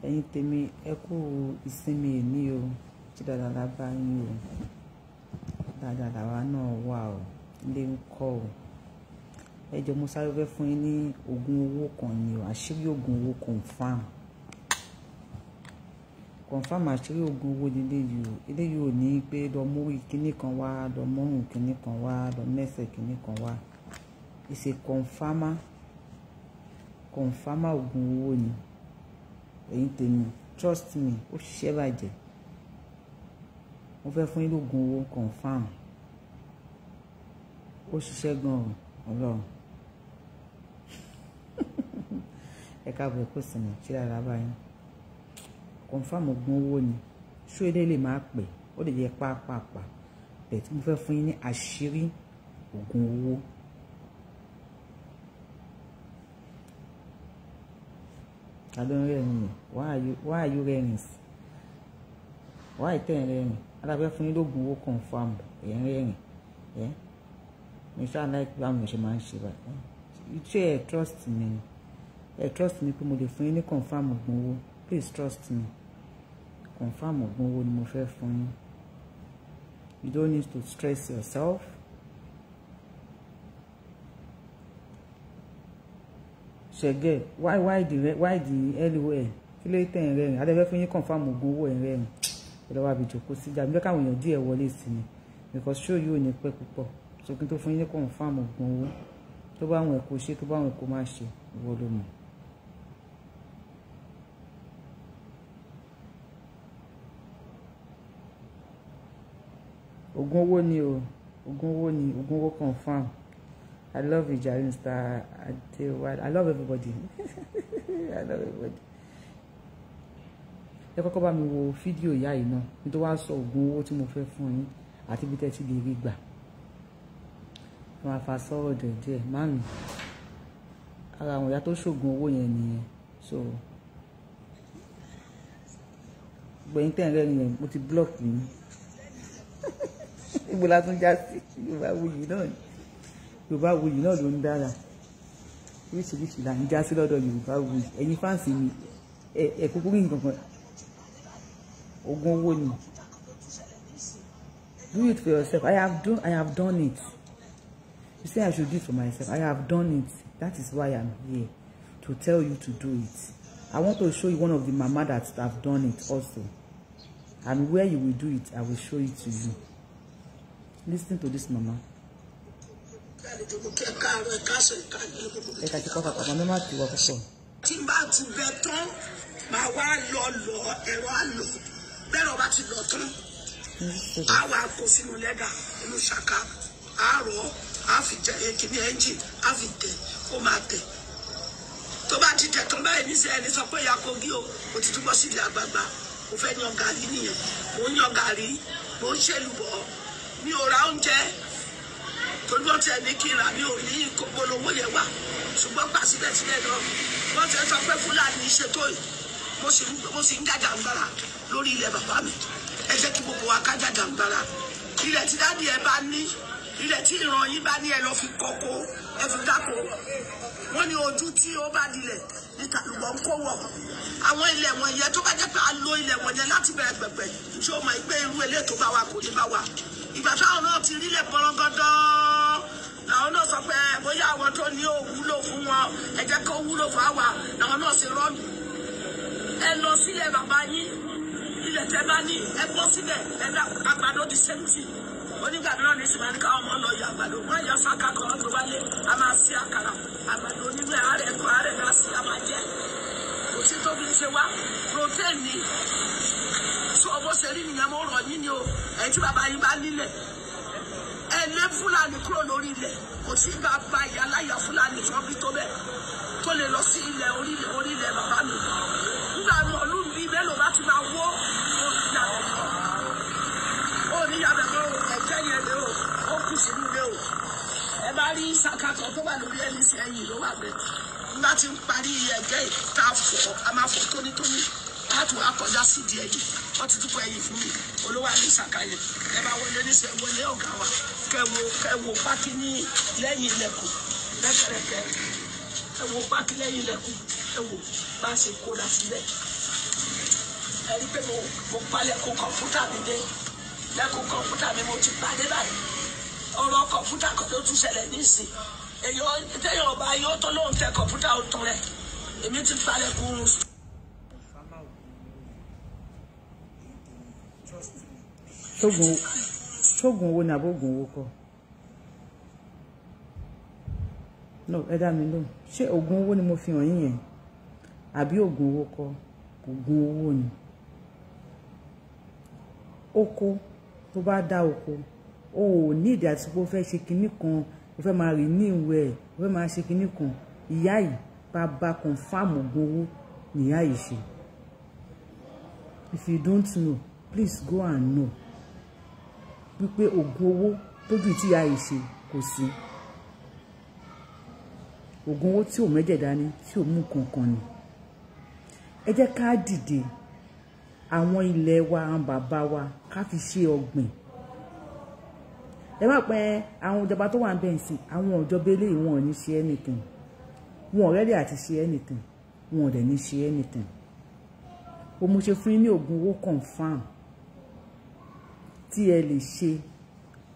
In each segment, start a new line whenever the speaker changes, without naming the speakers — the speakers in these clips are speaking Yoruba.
ẹ̀yin tèmi ẹ kú ìsinmi èní o tí dáadáa la bá yín o dáadáa làwa náà wà o ilé ń kọ́ o ẹ jọ̀ọ́ mo sáré fẹ́ fún yín ní oògùn owó kan ni o àṣírí oògùn owó confam àṣírí oògùn owó eléyìí o eléyìí ò ní pé lọ mú kinní kan wá lọ mọ́rùn kinní kan wá lọ mẹ́sẹ̀ kinní kan wá ìṣe confama oògùn owó ni ẹ̀yin tèmi trust me ó ṣiṣẹ́ bàjẹ́ mo fẹ́ fún yín lóògùn owó confam ó ṣiṣẹ́ gan-an ọlọ́run ẹ káàbọ̀ kó sì ní ṣé ara báyìí confam oògùn owó ni ṣó ilé lè máa pè ó lè jẹ́ pàápàá bẹ́ẹ̀ tí mo fẹ́ fún yín ní àṣírí oògùn owó. I don't rẹ́rìn. Why are you rẹ́rìn? Why tẹ́ ẹ̀ rẹ́rìn? Alábẹ́ fún yín lóògùn owó confam ẹ̀ ń rẹ́rìn. Mi ṣáà láìpẹ́ báwọn èèyàn ṣe máa ń ṣe báyìí. Ṣé ẹ trust me? Ẹ trust me pé mo lè fún yín ní confam oògùn owó. Please trust me. Confam oògùn owó ni mo fẹ́ fún yín. You don't need to stress yourself. Ṣẹ̀gẹ̀ why the LOL kí ló tẹ̀ ń rẹ́rìn adẹ́fẹ́ fún yín confam oògùn owó ẹ̀ ń rẹ́rìn ẹ lọ́wọ́ àbí ìjòkó sí jà bí káwọn èèyàn díẹ̀ wọlé sí ni because show yóò ní pẹ́ púpọ̀ so kí n tó fún yín ní confam oògùn owó tó bá àwọn ẹ̀kọ́ ṣe tó bá àwọn ẹ̀kọ́ má ṣe ìwọ ló mọ̀. oògùn owó ni o oògùn owó confam. I love you, Jaren Star. I love everybody. I love everybody. Ẹ kọ́kọ́ bá mi wo fídíò ìyá yìí náà nítorí wàá sọ oògùn owó tí mo fẹ́ fún yín àti bí tẹ́tí lè rí gbà. Wọ́n á fa sọ́rọ̀ díẹ̀ mami. Ara àwọn ìyá tó ṣoògùn owó yẹn nìyẹn. So gbẹ̀yìn tẹ̀ ń rẹ́rìn yẹn mo ti block yín. Ibo la tún já sí YORUBAWUYI náà ni. YORUBAWUYI náà ló ń dára oríṣiríṣi là ń já sí lọ́dọ̀ YORUBAWUYI ẹ̀yin fáǹsì mi ẹ̀ kúkú rí nǹkan kan oògùn owó ni do it for yourself. I have done it. You say I should do it for myself. I have done it. That is why I'm here to tell you to do it. I want to show you one of the mama that have done it also, and where you will do it I will show it to you. Listen to this mama. Ẹ ká ti kọ́ pàpà mọ́ mẹ́mà tí wọ́n púpọ̀.
Tí n bá ti bẹ tán màá wá lọ ẹ̀rọ àlọ́ bẹ́ẹ̀rọ bá ti lọ tán á wà kó sínú lẹ́dà inú ṣàká àárọ̀ á fi jẹ kíní ẹ́ńjìn á fi tẹ̀ ó máa tẹ̀ tó bá ti tẹ̀ tán báyìí ní sẹ́yìn sọ pé ìyá Kogi o ti túbọ̀ sí ilé àgbààgbà mo fẹ́ yan gàrí nìyẹn mo ń yan gàrí mo ń ṣèlúbọ̀ mi ò ra oúnjẹ torí wọ́n ti ẹni kí n ra mi ò ní ìkópolówó yẹn wà ṣùgbọ́n gbà sílẹ̀ náà wọ́n ti sọ pé Fúlàní ṣètò yìí mo sì ń jàjàǹgbara lórí ilẹ̀ bàbá mi ẹ jẹ́ kí gbogbo wa ká jàjàǹgbara ilẹ̀ tí dáàdi ẹ bá ní ilẹ̀ tí ìran yín bá ní ẹ lọ fi kọ́kọ́ ẹ fi dáko wọ́n ní ojú tí ó bá dilẹ̀ níta lùbọ̀ ń kó wọ̀ àwọn ilẹ̀ wọn yẹn tó bá jẹ́ pé a lo ilẹ̀ wọn yẹn láti bẹ̀rẹ̀ pẹ̀pẹ̀ tí ó mọ̀ pé irú ilé tó bá wà kò ní bá wà ìgbà táwọn náà ti rílẹ̀ pọ́nrọ́gọ́dán làwọn náà sọ pé bóyá àwọn tó ní ó wúlò fún wọn ẹ jẹ́ kó wúlò fún àwa làwọn náà ṣe rọ́ọ̀nù ẹ lọ sílẹ̀ bàbá yín ilẹ̀ tẹ́ bá ní ẹ bọ́ sílẹ̀ ẹ dá àgbàdo di sẹ́ńtì onígbàdo náà ní ìsìnkú ní káwọn ọmọ lọ yọ àgbàdo wọ́n yọ sáká kan tó wálé a máa sí àkàrà àgbàdo nígbà àárẹ̀ náà sí a máa jẹ òtí tó fi ṣe wá protein ni tó o bó ṣe rí nìyẹn mo rọ̀ yín ni o ẹ̀ tí bàbá yín bá nílẹ̀ ẹ lé Fúlàní kúrò lórí ilẹ̀ kò sí bàbá ìyá láyà Fúlàní tó bí tó bẹ́ẹ̀ tó lè lọ sí ilẹ̀ orílẹ̀ bàbá mi nígbà mọ̀lú bíi mélòó bá ti máa wó oníyàbẹ̀ mọ́ ẹ̀jẹ̀ yẹn lé o ó kù sínú ilé o ẹ bá rí sàkàtọ̀ tó wà lórí ẹni sí ẹ̀yìn ló wà bẹ́ẹ̀ nígbà tí ń parí ẹ̀jẹ̀ yìí tá a máa fọ̀ tónítóní láti wá kọjá sí di ẹ̀yìn wọ́n ti dúpọ̀ ẹ̀yìn fún mi olówó àní sàkàyè ẹ bá wọlé níṣẹ́ wọlé ọ̀gá wa kẹwo pákí ní lẹ́yìn ilẹ̀kùn lẹ́kẹ̀rẹ̀kẹ̀ ẹ wo pákí lẹ́yìn ilẹ̀kùn ẹ wo bá a ṣe kóra sílẹ̀ ẹ rí pé mo palẹ̀ kó kọ̀ǹpútà mi dé lẹ́kùn kọ̀ǹpútà mi mo ti pàdé báyìí ọ̀rọ̀ kọ̀ǹpútà kan ló tún ṣẹlẹ̀ nísìn èyàn téèyàn ọba yóò tó lóun tẹ kọ̀ǹpútà ó tún rẹ̀ èmi ti palẹ̀ kó un.
ṣógun owó ni àbógun owó kọ́ no ẹ dá mi lóhùn ṣé oògùn owó ni mo fi hàn yín yẹn àbí oògùn owó kọ́ oògùn owó ni oko tó bá dá oko o ò ní ìdí àti pé ó fẹ́ ṣe kinní kan ó fẹ́ máa rí ní ìwé ẹ̀ ó fẹ́ máa ṣe kinní kan ìyá yìí bàbá confam oògùn owó nìyá yìí ṣe if you don't know please go and know wípé oògùn owó tójú tí ìyá yìí ṣe kò sí oògùn owó tí ò mẹ́jẹ̀ dání tí ò mú kankan ni ẹ jẹ́ ká dìde àwọn ilẹ̀ wa àwọn bàbá wa ká fi ṣe ọ̀gbìn ẹ má pẹ́ àwọn ìjọba tó wà ń bẹ̀ ń sìn àwọn ìjọba eléyìí wọn ò ní ṣe anything wọn ò rẹ́dí àti ṣe anything wọn ò dẹ̀ ní ṣe anything o mo ṣe fún yín ní oògùn owó confam tí ẹ lè ṣe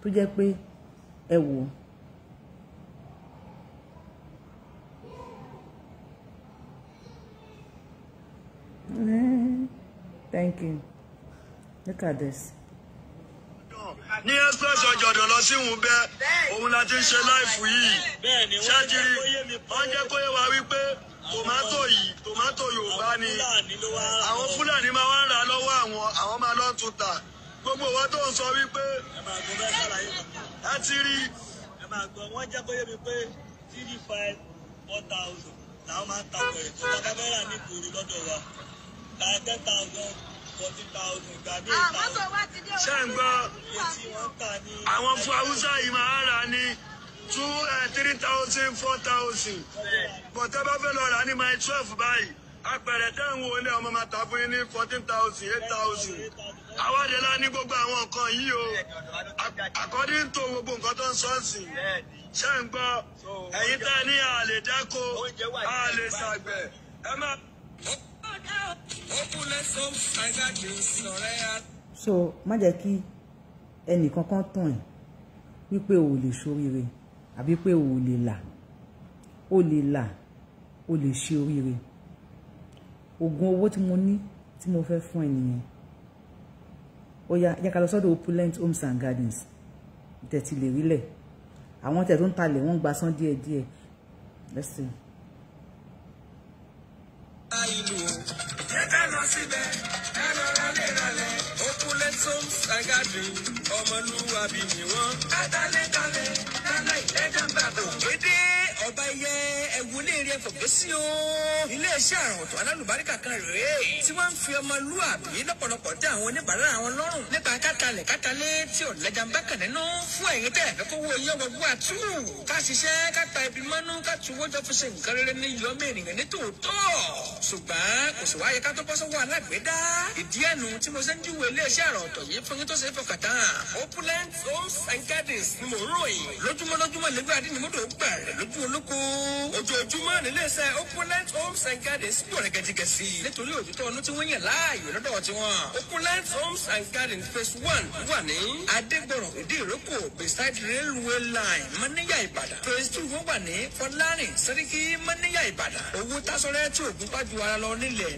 tó jẹ́ pé ẹ wò thank you look at this.
ní express ọ̀jọ̀dọ̀ lọ sí ìhùn bẹ́ẹ̀ òun la ti ń ṣe láìfù yìí ṣáàjìrì wọ́n jẹ́ kó yé wa wípé tòmátò Yorùbá ni àwọn Fúlàní máa wá ń rà lọ́wọ́ àwọn máa lọ́ọ́ tún tà gbogbo wa tó ń sọ wípé ẹ ti rí.
ẹ máa gbọ́ wọ́n jẹ́ kó yé mi pé 3,500-4,000 làwọn máa ń ta pẹ̀rẹ̀ tó bá kámẹ́rà ní ìgboro lọ́dọ̀ wa láì 10,000. 40,000 gbàgbé ìta
ṣé ń gbọ́ àwọn fún Haúsá yìí máa rà ní 3,000 4,000 bọ̀tẹ́ bá fẹ́ lọ rà ní my 12 báyìí apẹ̀rẹ̀ tẹ́ ń wo ilé ọmọ máa ta fún yín ní 14,000 8,000 àwádẹ́lá ní gbogbo àwọn nǹkan yìí o according to gbogbo nǹkan tó ń sọ́ọ̀sì ṣé ń gbọ́ ẹ̀yin tẹ́ ní àlè dẹ́ko àlè ṣàgbẹ̀ ẹ má.
So má jẹ́ kí ẹnìkan kan tàn ẹ́ wípé o lè ṣoríire àbí pé o lè là o lè ṣe oríire oògùn owó tí mo ní tí mo fẹ́ fún ẹ nìyẹn ó yá ká lọ sọ́dọ̀ Opulent Homes and Gardens tẹ̀tí lè rílẹ̀ àwọn tẹ̀ tó ń talẹ̀ wọ́n gba san díẹ̀díẹ̀ let's see.
Opulent Homes and Gardens ọmọlúwàbí ni wọ́n. Kátàlẹ́kálẹ̀ lálẹ́ ìlẹ́gàmbàbò. Kéde ọba ẹyẹ ẹ̀wọlé rẹ̀ fọ̀gbẹ́ sí o. Iléeṣẹ́ àrùn ọ̀tọ̀ alálùbáríkà kan rèé tí wọ́n ń fi ọmọlúwàbí lọ́pọ̀lọpọ̀ dé àwọn oníbàárà àwọn lọ́rùn nípa kátàlẹ́ tí ò lẹ́gàmbákà nínú fún ẹ̀yin tẹ̀ ẹ̀fẹ́ kówó iye gbogbo àtú. Ká ṣiṣẹ́ káta ibi mọ́nú ká tuwó jọ fi ṣe nǹkan rere ní yọmọ ènìyàn ní tòótọ́. Ṣùgbọ́n kò sì wáyé ká tó bọ́ sọ́wọ́ alágbèédá. Ìdí ẹnu tí mo ṣe ń júwe iléeṣẹ́ àrùn ọ̀tọ̀ yìí fún yín tó ṣe é fọkàn tán. Opulent Homes and Gardens ni mò ń ròyìn. Lójúmọ́ lẹ́gbẹ́ adínimọ́dọ̀ gbà rẹ̀ lójú olóko. Ojoojúmọ́ níléeṣẹ́ Opulent Homes and Gardens pọ̀ rẹ̀ gẹ̀dígẹ̀sì. Nítorí òtítọ́ ọdún tí wọ́n yàn láàyò lọ́dọ̀ tiwọn. Opulent Homes and Gardens phase 1 wà ní Adégbọ̀rọ̀ ìdí ìrókò beside railway line Mọ́níyà Ìbàdàn. Phase 2 wọ́n wà ní Fọlárìn Sẹ́ríkí Mọ́níyà Ìbàdàn. Owó tásọ̀rẹ́ tí ògùn pàjù ara lọ nílé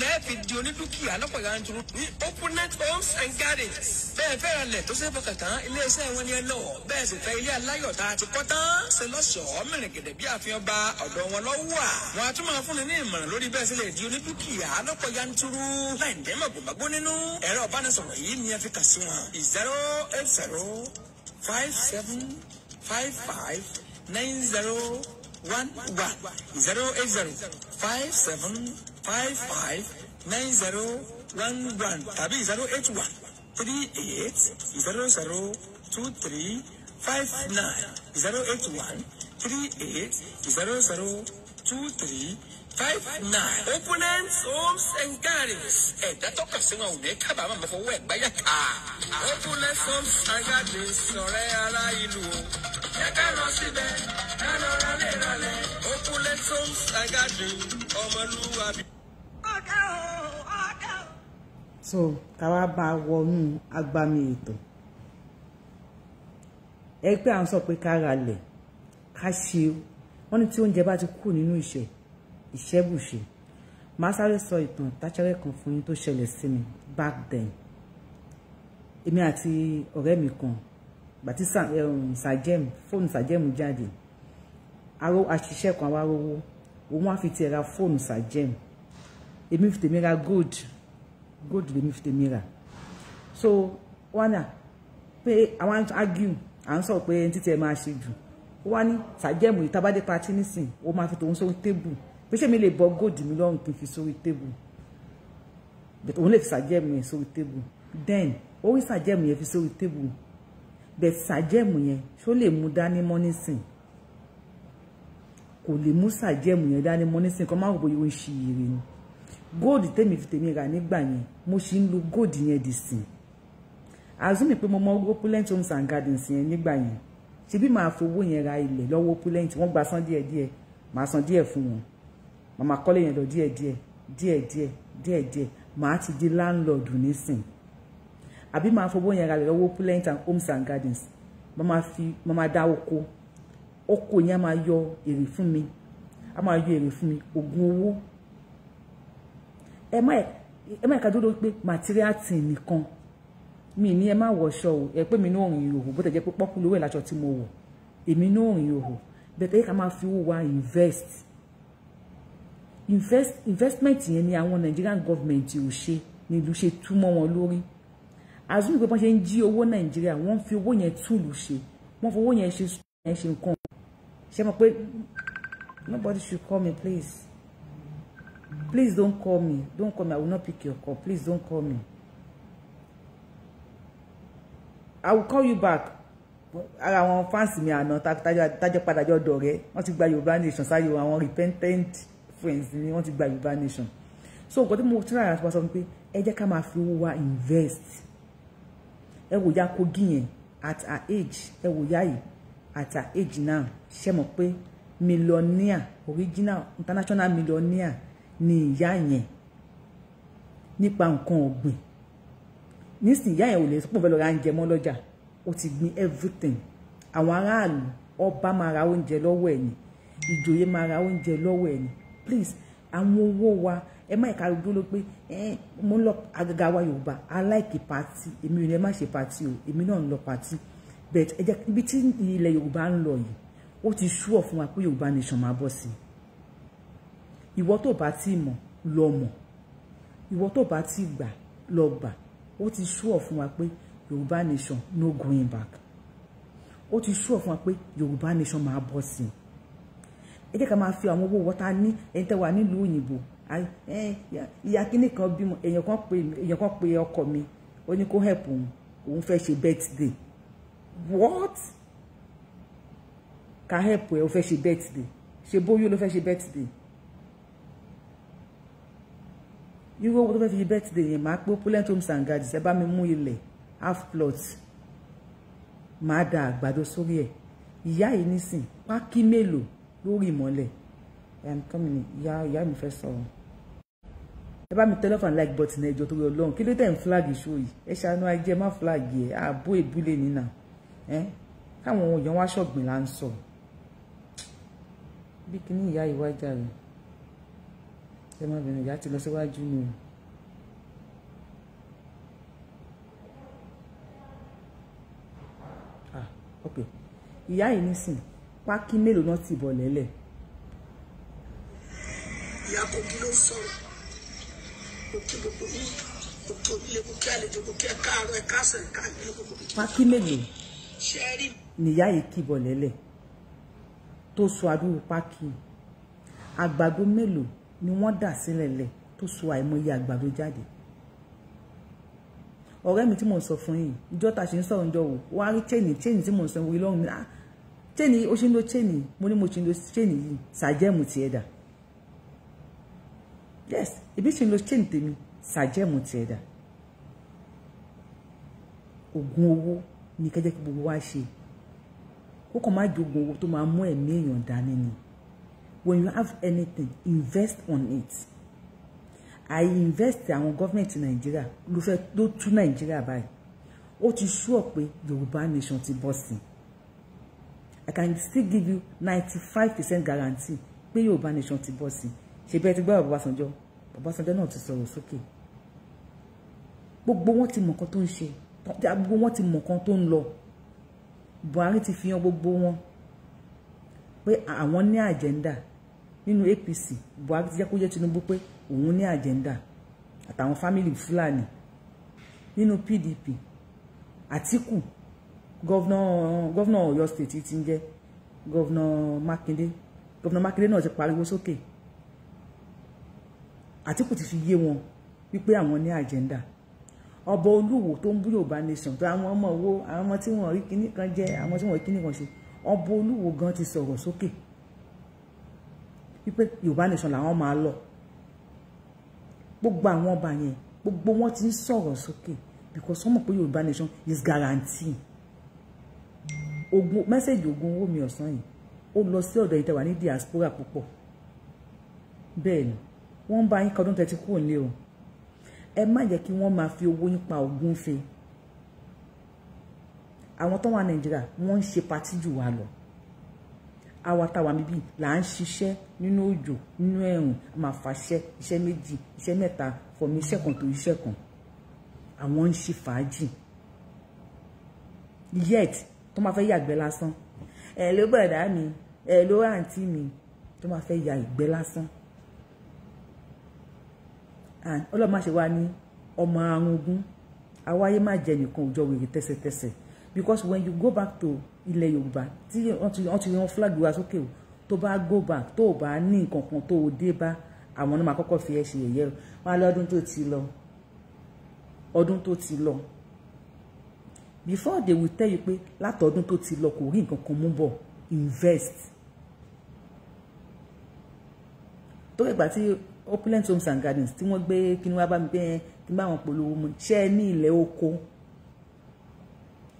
lẹ́ẹ̀fi di onídùkìá lọ́pọ̀ yanturu ní Opulent Homes and Gardens. Bẹ́ẹ̀ fẹ́ ra lẹ̀ tó ṣe fọkàn tán iléeṣẹ́ wọn ni ẹ lọ. Bẹ́ẹ̀ sì fẹ́ ilé aláyọ̀ tá a ti kọ́ tán. Ṣe lọ́ṣọ̀ọ́ mìrìngìdẹ̀ bí àfihàn ba ọ̀dọ̀ wọn lọ́wọ́ à. Wọ́n á tún máa fúnni ní ìmọ̀ràn lórí bẹ́ẹ̀ sì lè di onídùkìá lọ́pọ̀ yanturu. Láì ní mọ̀gbọ̀gbọ̀ nínú. Ẹ̀rọ ìbánisọ̀rọ̀ yìí ni ẹ fi kà sí wọn. 08057559011 tàbí 08138002359 08138002359. Opulent Homes and Gardens. Ẹ̀dá tó kà sí wọn ò ní kábàámà mọ́ fọwọ́ ẹ̀ gbáyà ká. Opulent Homes and Gardens ọ̀rẹ́ ará ìlú. Ẹ ká lọ síbẹ̀, ẹ lọ rálẹ̀. opulent homes and garden ọmọlúwàbí.
So káwá bá wọnú agbami ètò ẹ pé à ń sọ pé ká ra lẹ̀ ká ṣe wọ́n ní tí oúnjẹ bá ti kú nínú ìṣẹ́bùṣe máa sáré sọ ìtàn táṣẹ́rẹ́ kan fún yín tó ṣẹlẹ̀ sí mi back then èmi àti ọ̀rẹ́ mi kan gbàtí sàjẹ́m fóònù sàjẹ́m jáde àṣìṣe kan wá rówó òun á fi tiẹ̀ ra fóònù sàjẹ́m èmi fi tèmi ra gold lèmi fi tèmi ra so wọ́n náà pé àwọn argue à ń sọ pé títí ẹ máa ṣe jù ó wá ní sàjẹ́mù ìtabádé patí nísìn ó máa fi tòun sórí tébù pé ṣé mi lè bọ gold mi lọ́rùn kí n fi sórí tébù but òun lè fi sàjẹ́mù yẹn sórí tébù then orí sàjẹ́mù yẹn fi sórí tébù but sàjẹ́mù yẹn ṣó lè mú dání mọ́ nísìn kò lè mú sàjẹ́mù yẹn dání mọ́ nísìn kan máa wò bóyá ó ń ṣe ire ni gold tèmi fi tèmi rà nígbà yẹn mo ṣì ń lo gold yẹn dì sí azumi pé mo mọ opulent homes and gardens yẹn nígbà yẹn ṣe bí máa fowó yẹn ra ilẹ̀ lọ́wọ́ opulent wọ́n gba san díẹ̀díẹ̀ máa san díẹ̀ fún wọn màmá kọ́lé yẹn lọ díẹ̀díẹ̀ máa ti di landlord nísìn àbí máa fowó yẹn ra ilẹ̀ lọ́wọ́ opulent homes and gardens màmá dá oko yẹn máa yọ èrè fún mi ògùn owó ẹ má ẹ̀ka dúró pé material thing nìkan mi ní ẹ má wọṣọ o ẹ pé mi ní òrìn ìhòhò bó tẹ̀ jẹ́ pé pọ́kú lówó ìlàṣọ tí mo wọ̀ èmi ní òrìn ìhòhò bẹ̀tẹ̀ ká máa fi owó wa investment yẹn ni àwọn Nigerian government ò ṣe ní ìlú ṣe tú mọ́ wọn lórí azumi pé wọ́n ṣe ń jí owó Nàìjíríà wọ́n fi owó yẹn túlù ṣe wọ́n fi owó yẹn ṣe nǹkan ṣe mọ̀ pé nobody should call me please. Please don't call me. Don't call me. I will not pick your call. Please don't call me. I will call you back. Ara àwọn fans mi àná tájọ padà jọ dọ̀rẹ́. Wọ́n ti gba Yorùbá Nation sáyé àwọn repentant friends ni wọ́n ti gba Yorùbá Nation. So nǹkan tí mo tún lára àti sọ pé ẹ jẹ́ ká máa fi owó wa invest. Ẹ wò ya Kogi yẹn at her age. Ẹ wò ya yìí at her age now. Ṣé mọ̀ pé millionaire original international millionaire ni ìyá yẹn nípa nǹkan ọ̀gbìn nísìn ìyá yẹn ò lè sọpọ̀ fẹ́ lọ ra oúnjẹ mọ́ lọ́jà ó ti gbin everything àwọn aráàlú ọba máa ra oúnjẹ lọ́wọ́ ẹ̀ ni ìjòyè máa ra oúnjẹ lọ́wọ́ ẹ̀ ni please àwọn owó wa ẹ má ìka dúró pé mo ń lọ àgàgà wa Yorùbá aláìkè pàtì èmi ò ní ẹ má ṣe pàtì o èmi náà ń lọ pàtì but ẹ jẹ́ ibi tí ilẹ̀ Yorùbá ń lọ yìí ó ti ṣúọ̀ fún wa pé Yorùbá Nation máa bọ́ sí ìwọ tó bá ti mọ̀ lọ mọ̀ ìwọ tó bá ti gbà lọ gbà ó ti ṣúọ̀ fún wa pé Yorùbá Nation no going back ó ti ṣúọ̀ fún wa pé Yorùbá Nation máa bọ́ sí ẹ jẹ́ ká máa fi àwọn owó wọ́ta ní ẹni tẹ́ wà nílùú òyìnbó ìyá kíní kan bímọ èèyàn kan pe ọkọ mi ó ní kó help òun fẹ́ ṣe birthday what ká help ẹ ó fẹ́ ṣe birthday ṣe bóyá ló fẹ́ ṣe birthday irú owó tó fẹ́ fi birthday yẹn máa pé opulent homes and gardens ẹ bá mi mú ilẹ̀ half plot máa da àgbàdo sórí ẹ̀ ìyá yìí nísìn pákí mélòó lórí ìmọ́lẹ̀ ìyá mi fẹ́ sọ̀rọ̀ ẹ bá mi tẹlifon like button ẹjọ́ torí Ọlọ́run kí ló tẹ̀ ń flag show yìí ẹ ṣàánú ajé má flag ẹ ààbò ìbúlé nínà káwọn èèyàn wá ṣọ̀gbìn là ń sọ bí kíní ìyá yìí wá jà rẹ̀ ẹ má bẹ̀rẹ̀ ìyá ti lọ síwájú ni ok ìyá yìí nísìn pákí mélòó náà ti bọ̀ lẹ́lẹ̀.
ìyá Kogi ló sọ̀rọ̀ òkè gbogbo ní òkè ilé òkè àlejò òkè káàárọ̀ ẹ̀ka àṣẹ ẹ̀ka ilé gbogbo.
pákí mélòó nìyá yìí kì bọ̀ lẹ́lẹ̀ tó so àdúrú pákí àgbàdo mélòó ni wọ́n dà sílẹ̀ lẹ̀ tó so àìmọye àgbàdo jáde. ọ̀rẹ́ mi tí mò ń sọ fún yìí ìjọ ta ṣe ń sọ̀rọ̀ ìjọ wò wá rí chain tí mò ń sọ wí lọ́rùn mi chain ó ṣe ń lo chain mo ní mo ṣe ń lo chain yìí sàjẹ́mù ti ẹ̀dà yes ibi ṣe ń lo chain tèmi sàjẹ́mù ti ẹ̀dà ògùn owó ní kẹ́jẹ́ kí gbogbo wa ṣe ó kàn má jogún owó tó máa mú ẹ̀mí èèyàn dání ni when you have anything, invest on it. I invest àwọn government Nigeria ló fẹ́ ló tú Nigeria báyìí. Ó ti sure pé Yorùbá nation ti bọ́ sí. I can still give you 95% guarantee pé Yorùbá nation ti bọ́ sí. Ṣé bẹ́ẹ̀ ti gbọ́ Ọbásanjọ́? Ọbásanjọ́ náà ti sọ̀rọ̀ sókè. Gbogbo wọn ti mọ̀ nǹkan tó ń ṣe. Gbogbo wọn ti mọ̀ nǹkan tó ń lọ. Buhari ti fi hàn gbogbo wọn pé àwọn ní agenda nínú APC. Buhari ti jẹ́ kó yé Tinubu pé òun ní agenda àtàwọn family Fúlàní nínú PDP. Àtíkù governor Ọ̀yọ́ state ti ń jẹ́ governor Mákindé náà ti pariwo sókè. Àtíkù ti fi yé wọn wípé àwọn ní agenda. Ọba Olúwo tó ń bú Yorùbá nation tó àwọn ọmọ wo àwọn ọmọ tí wọ́n rí kíní kan jẹ́ àwọn tí wọ́n rí kíní kan ṣe. Ọba Olúwo gan ti sọ̀rọ̀ sókè wípé Yorùbá nation làwọn máa lọ. Gbogbo àwọn ọba yẹn gbogbo wọn ti ń sọ̀rọ̀ sókè because wọ́n mọ̀ pé Yorùbá nation is guarantee. Ogun message Ogun owó mi ọ̀sán yìí ó lọ sí ọ̀dọ̀ ìtẹ̀wà ní diaspora púpọ̀. Bẹ́ẹ̀ ni wọ́n bá yín kọdún tẹ́tí kúrò nílé o. Ẹ má jẹ́ kí wọ́n máa fi owó yín pa Ògún fe. Àwọn tó wà Nàìjíríà wọ́n ń ṣe patí jù wá lọ. Àwa táwa níbí là ń ṣiṣẹ́ nínú òjò nínú ẹ̀rùn máa fàṣẹ iṣẹ́ méjì iṣẹ́ mẹ́ta fọmi iṣẹ́ kan tó iṣẹ́ kan. Àwọn ń ṣe fàájì. Yet tó máa fẹ́ yàgbẹ́ lásán. Ẹ ló bọ̀dá mi, ẹ ló àǹtí mi tó máa fẹ́ ya ìgbẹ́ lásán. And ọlọ́run má ṣe wá ní ọmọ àrùn ogun. Àwáyé má jẹ nìkan òjò wèrè tẹ́sẹ̀tẹ́sẹ̀. Because when you go back to ilẹ̀ Yorùbá tí wọ́n ti rán flag wa sókè o tó bá go back tó bá ní nǹkan kan tó o dé bá àwọn náà máa kọ́kọ́ fi ẹ́ ṣe yẹ̀yẹ́ wá lọ́dún tó ti lọ. Ọdún tó ti lọ. Before they will tell you pé látọdún tó ti lọ kò rí nǹkan kan mú bọ̀ invest. Tó ìgbà tí Opulent Homes and Gardens tí wọ́n gbé kí ni wá bá mi pé kí n bá wọn polówó mu ṣe ní ilẹ̀ oko.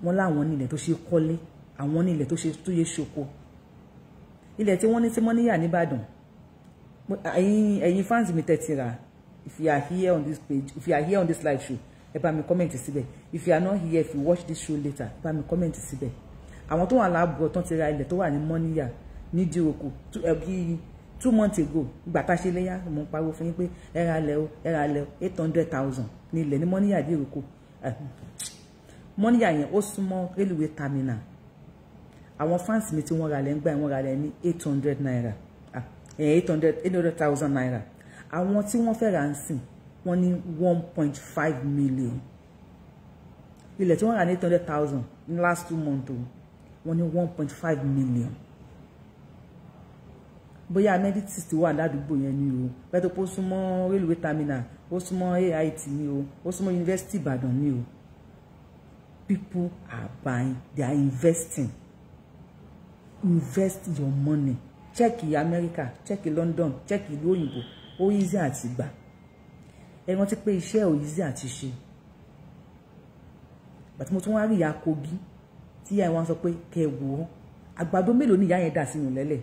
Wọ́n láwọn ní ilẹ̀ tó ṣe kọ́lé àwọn ní ilẹ̀ tó yẹ ṣoko. Ilẹ̀ tí wọ́n ní tí wọ́n níyà ní Ìbàdàn. Ẹ̀yin fans mi tẹ́ ti rà. If you are here on this page, if you are here on this live show, ẹ bá mi comment síbẹ̀. If you are not here, if you watch this show later, ẹ bá mi comment síbẹ̀. Àwọn tó wà láàbùrọ̀ tán ti ra ilẹ̀ tó wà ní Mọ́níyà ní Díròkò 2 months ago ìgbà tá ṣe léyà mo ń pariwo fún yín pé ẹ ra lẹ̀ o 800,000 ní ilẹ̀ ní Mọ́níyà Díròkò. Mọ́níyà yẹn ó súnmọ́ railway terminal. Àwọn fans mi tí wọ́n ra lẹ̀ ń gbà wọ́n ra lẹ̀ ní 800 naira 800,000 naira. Àwọn tí wọ́n fẹ́ ra ń sìn wọ́n ní 1.5 million. Ilẹ̀ tí wọ́n rà ní 800,000 ní last 2 months wọ́n ní 1.5 million. Bóyá amenities ti wà ládùúgbò yẹn ni o. Bẹ́ẹ̀ tó súnmọ́ railway terminal, ó súnmọ́ AIT ni o, ó súnmọ́ University Ìbàdàn ni o. People are buying, they are investing. Invest your money. Check America, check London, check ìlú òyìnbó. Ó easy àti gbà. Ẹ rántí pé iṣẹ́ ò easy àti ṣe. But mo tún wá rí ìyá Kogi tí ìyá wọn sọ pé kẹ́ wò ó. Àgbàdo mélòó ni ìyá yẹn dà sínú lẹ́lẹ̀?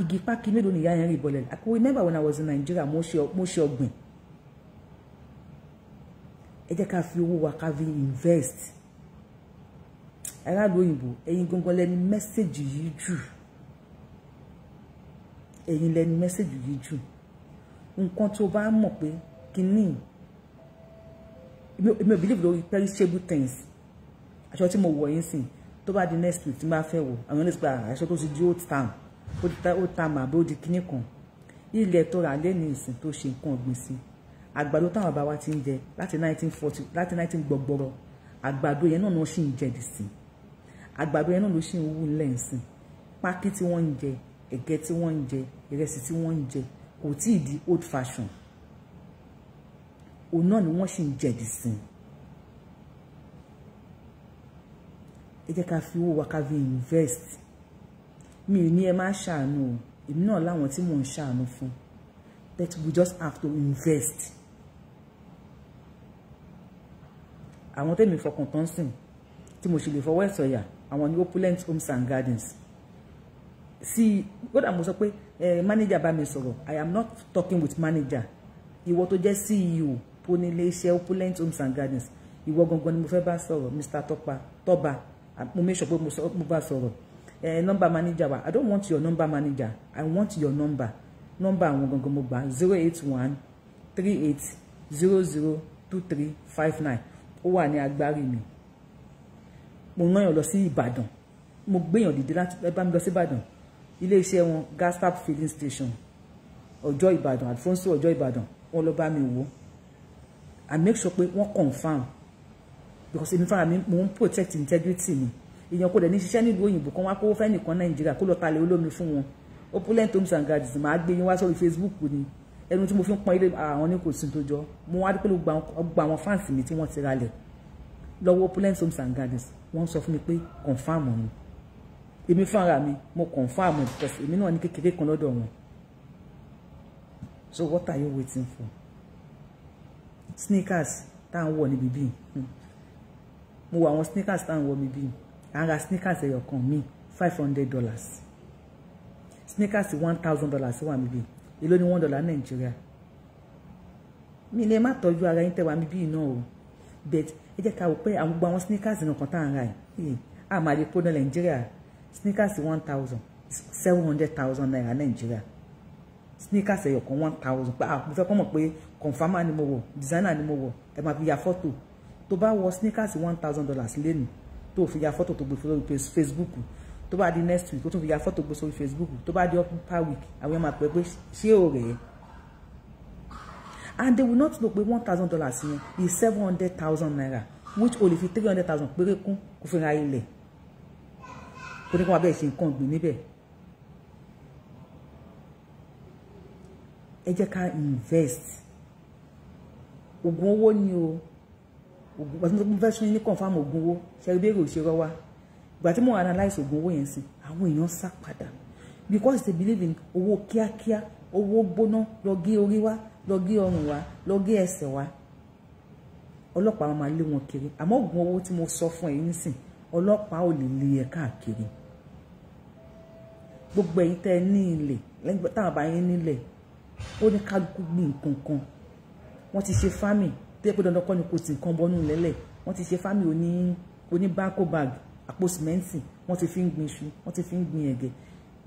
Igi pákí mélòó ni ìyá yẹn rí bọ́lẹ̀? I can remember when I was in Nigeria mo ṣe ọ̀gbìn. Ẹ jẹ́ ká fi owó wa ká fi invest. Aráàlú òyìnbó ẹ̀yin gangan lẹ́ni mẹ́sẹ̀jì yìí jù. Ẹ̀yin lẹ́ni mẹ́sẹ̀jì yìí jù. Nǹkan tó bá mọ̀ pé kíní èmi ò believe lórí perishable things. Aṣọ tí mo wọ̀ yín sìn tó bá di next week tí máa fẹ́ wọ̀ àwọn ẹni spa aṣọ tó ti di old time old time àbí ó di kíní kan. Ilẹ̀ tó rà lẹ́ni ìsìn tó ṣe nǹkan ọ̀gbìn sí. Àgbàdo táwọn bàbá wa ti ń jẹ láti 1940 láti 19 gbọgbọrọ. Àgbàdo yẹn náà ló ṣì ń jẹ dì sí. Àgbàdo yẹn náà ló ṣì ń wú lẹ́ǹsìn. Pákí tí wọ́n ń jẹ, ẹ̀gẹ́ tí wọ́n ń jẹ, ìrẹsì tí wọ́n ń jẹ kò tí ì di old fashion. Òun náà ni wọ́n ṣì ń jẹ dì sí. Ẹ jẹ́ ká fi owó wa ká fi invest. Mi ò ní ẹ má ṣàánú o. Èmi náà láwọn tí mò ń ṣàánú fún. But we just have to invest. Àwọn tẹ́mi fọkàn tán sìn tí mo ṣe lè fọwọ́ ẹ̀sọ̀yà àwọn ní Opulent Homes and Gardens. see what I'm sọ pé manager bá mi sọ̀rọ̀. I am not talking with manager. Ìwọ tó jẹ́ CEO tó ní ilé iṣẹ́ Opulent Homes and Gardens. Ìwọ gangan ni mo fẹ́ bá sọ̀rọ̀, Mr. Toba. Mo make sure pé mo bá sọ̀rọ̀. Number manager wa. I don't want your number manager. I want your number. Number àwọn gangan mo gbà 08138002359. Ó wà ní agbárí mi. Mo rán yàn lọ sí Ìbàdàn. Mo gbéyàn dìde láti bá mi lọ sí Ìbàdàn. Ilé iṣẹ́ wọn gas tap filling station. Ọjọ́ Ìbàdàn, Alfonso Ọjọ́ Ìbàdàn. Wọ́n lọ bá mi wò. I make sure pé wọ́n confirm. Because èmi fara mi mo ń protect integrity mi. Èèyàn kò dẹ̀ ní ṣiṣẹ́ nílùú òyìnbó kan wá kó fẹ́ nìkan Nàìjíríà kó lọ talẹ̀ olómi fún wọn. Opulent Homes and Gardens máa gbé yín wá sórí Facebook ni. Ẹnu tí mo fi ń pọ́n ilé àwọn ní kò sí tó jọ. Mo wá dípẹ́ gba àwọn fans mi tí wọ́n ti ralẹ̀. Lọ́wọ́ Opulent Homes and Gardens wọ́n sọ fún mi pé confirm ni. Èmi fúnra mi mo confirm because èmi náà ní kékeré kan lọ́dọ̀ wọn. So what are you waiting for? Sneakers tá ń wọ̀ níbi bí. Mo wọ àwọn sneakers tá ń wọ̀ níbi. À ń ra sneakers ẹyọ kan mi $500. Sneakers $1,000 wà níbi. Èló ni $1 Nàìjíríà. Mi lè má tọ́jú ara yín tẹ́wàá níbi náà o. But ẹ jẹ́ ká wò pé àwọn gbogbo àwọn sneakers nìkan tá ń ra yìí. A máa lè kó ní Nàìjíríà. Sneakers 1,000, 700,000 naira Nàìjíríà. Sneakers ẹyọ kan 1,000. Mo fẹ́ kọ́ mọ̀ pé confirmer ni mo wọ̀, designer ni mo wọ̀. Ẹ máa fi ya fọ́tò. Tó bá wọ sneakers $1,000 lẹ́nu, tó fi ya fọ́tò tó gbé sórí Facebook. Tó bá di next week, tó tún fi ya fọ́tò gbé sórí Facebook. Tó bá di upper week, àwọn máa pè pé ṣé o rẹ̀? And they will not know pé $1,000 yẹn is 700,000 naira, which only fi 300,000 péré kún kó fi ra ilẹ̀. Kò ní kó wá bẹ́ẹ̀ ṣe nǹkan ọ̀gbìn níbẹ̀. Ẹ jẹ́ ká invest. Ògùn owó ni o. Ògùn mo fẹ́ sún ní confirm ògùn owó. Ṣé bí èrò ṣe rọ́ wá? Ìgbà tí mo analyze ògùn owó yẹn sí, àwọn èèyàn sá padà. Because they believe in owó kíákíá, owó gbóná, lọ gé orí wá, lọ gé ọrùn wá, lọ gé ẹsẹ̀ wá. Ọlọ́pàá máa lé wọn kiri. Àmọ́ ògùn owó tí mo sọ fún ẹ nísìn, ọlọ́pàá ò lè lé ẹ káàkiri. Gbogbo ẹ̀yin tẹ́ ní ilẹ̀, lẹ́yìn táwọn bá yín nílẹ̀, ó ní kálukú gbìn nǹkan kan. Wọ́n ti ṣe farming, tó yẹ pé dandan kọ́ ni kò sí nǹkan bọ́nú lẹ́lẹ̀. Wọ́n ti ṣe farming oní bákó bag, àpò sìmẹ́ǹtì, wọ́n ti fi ń gbin iṣu, wọ́n ti fi ń gbin ẹ̀gẹ́.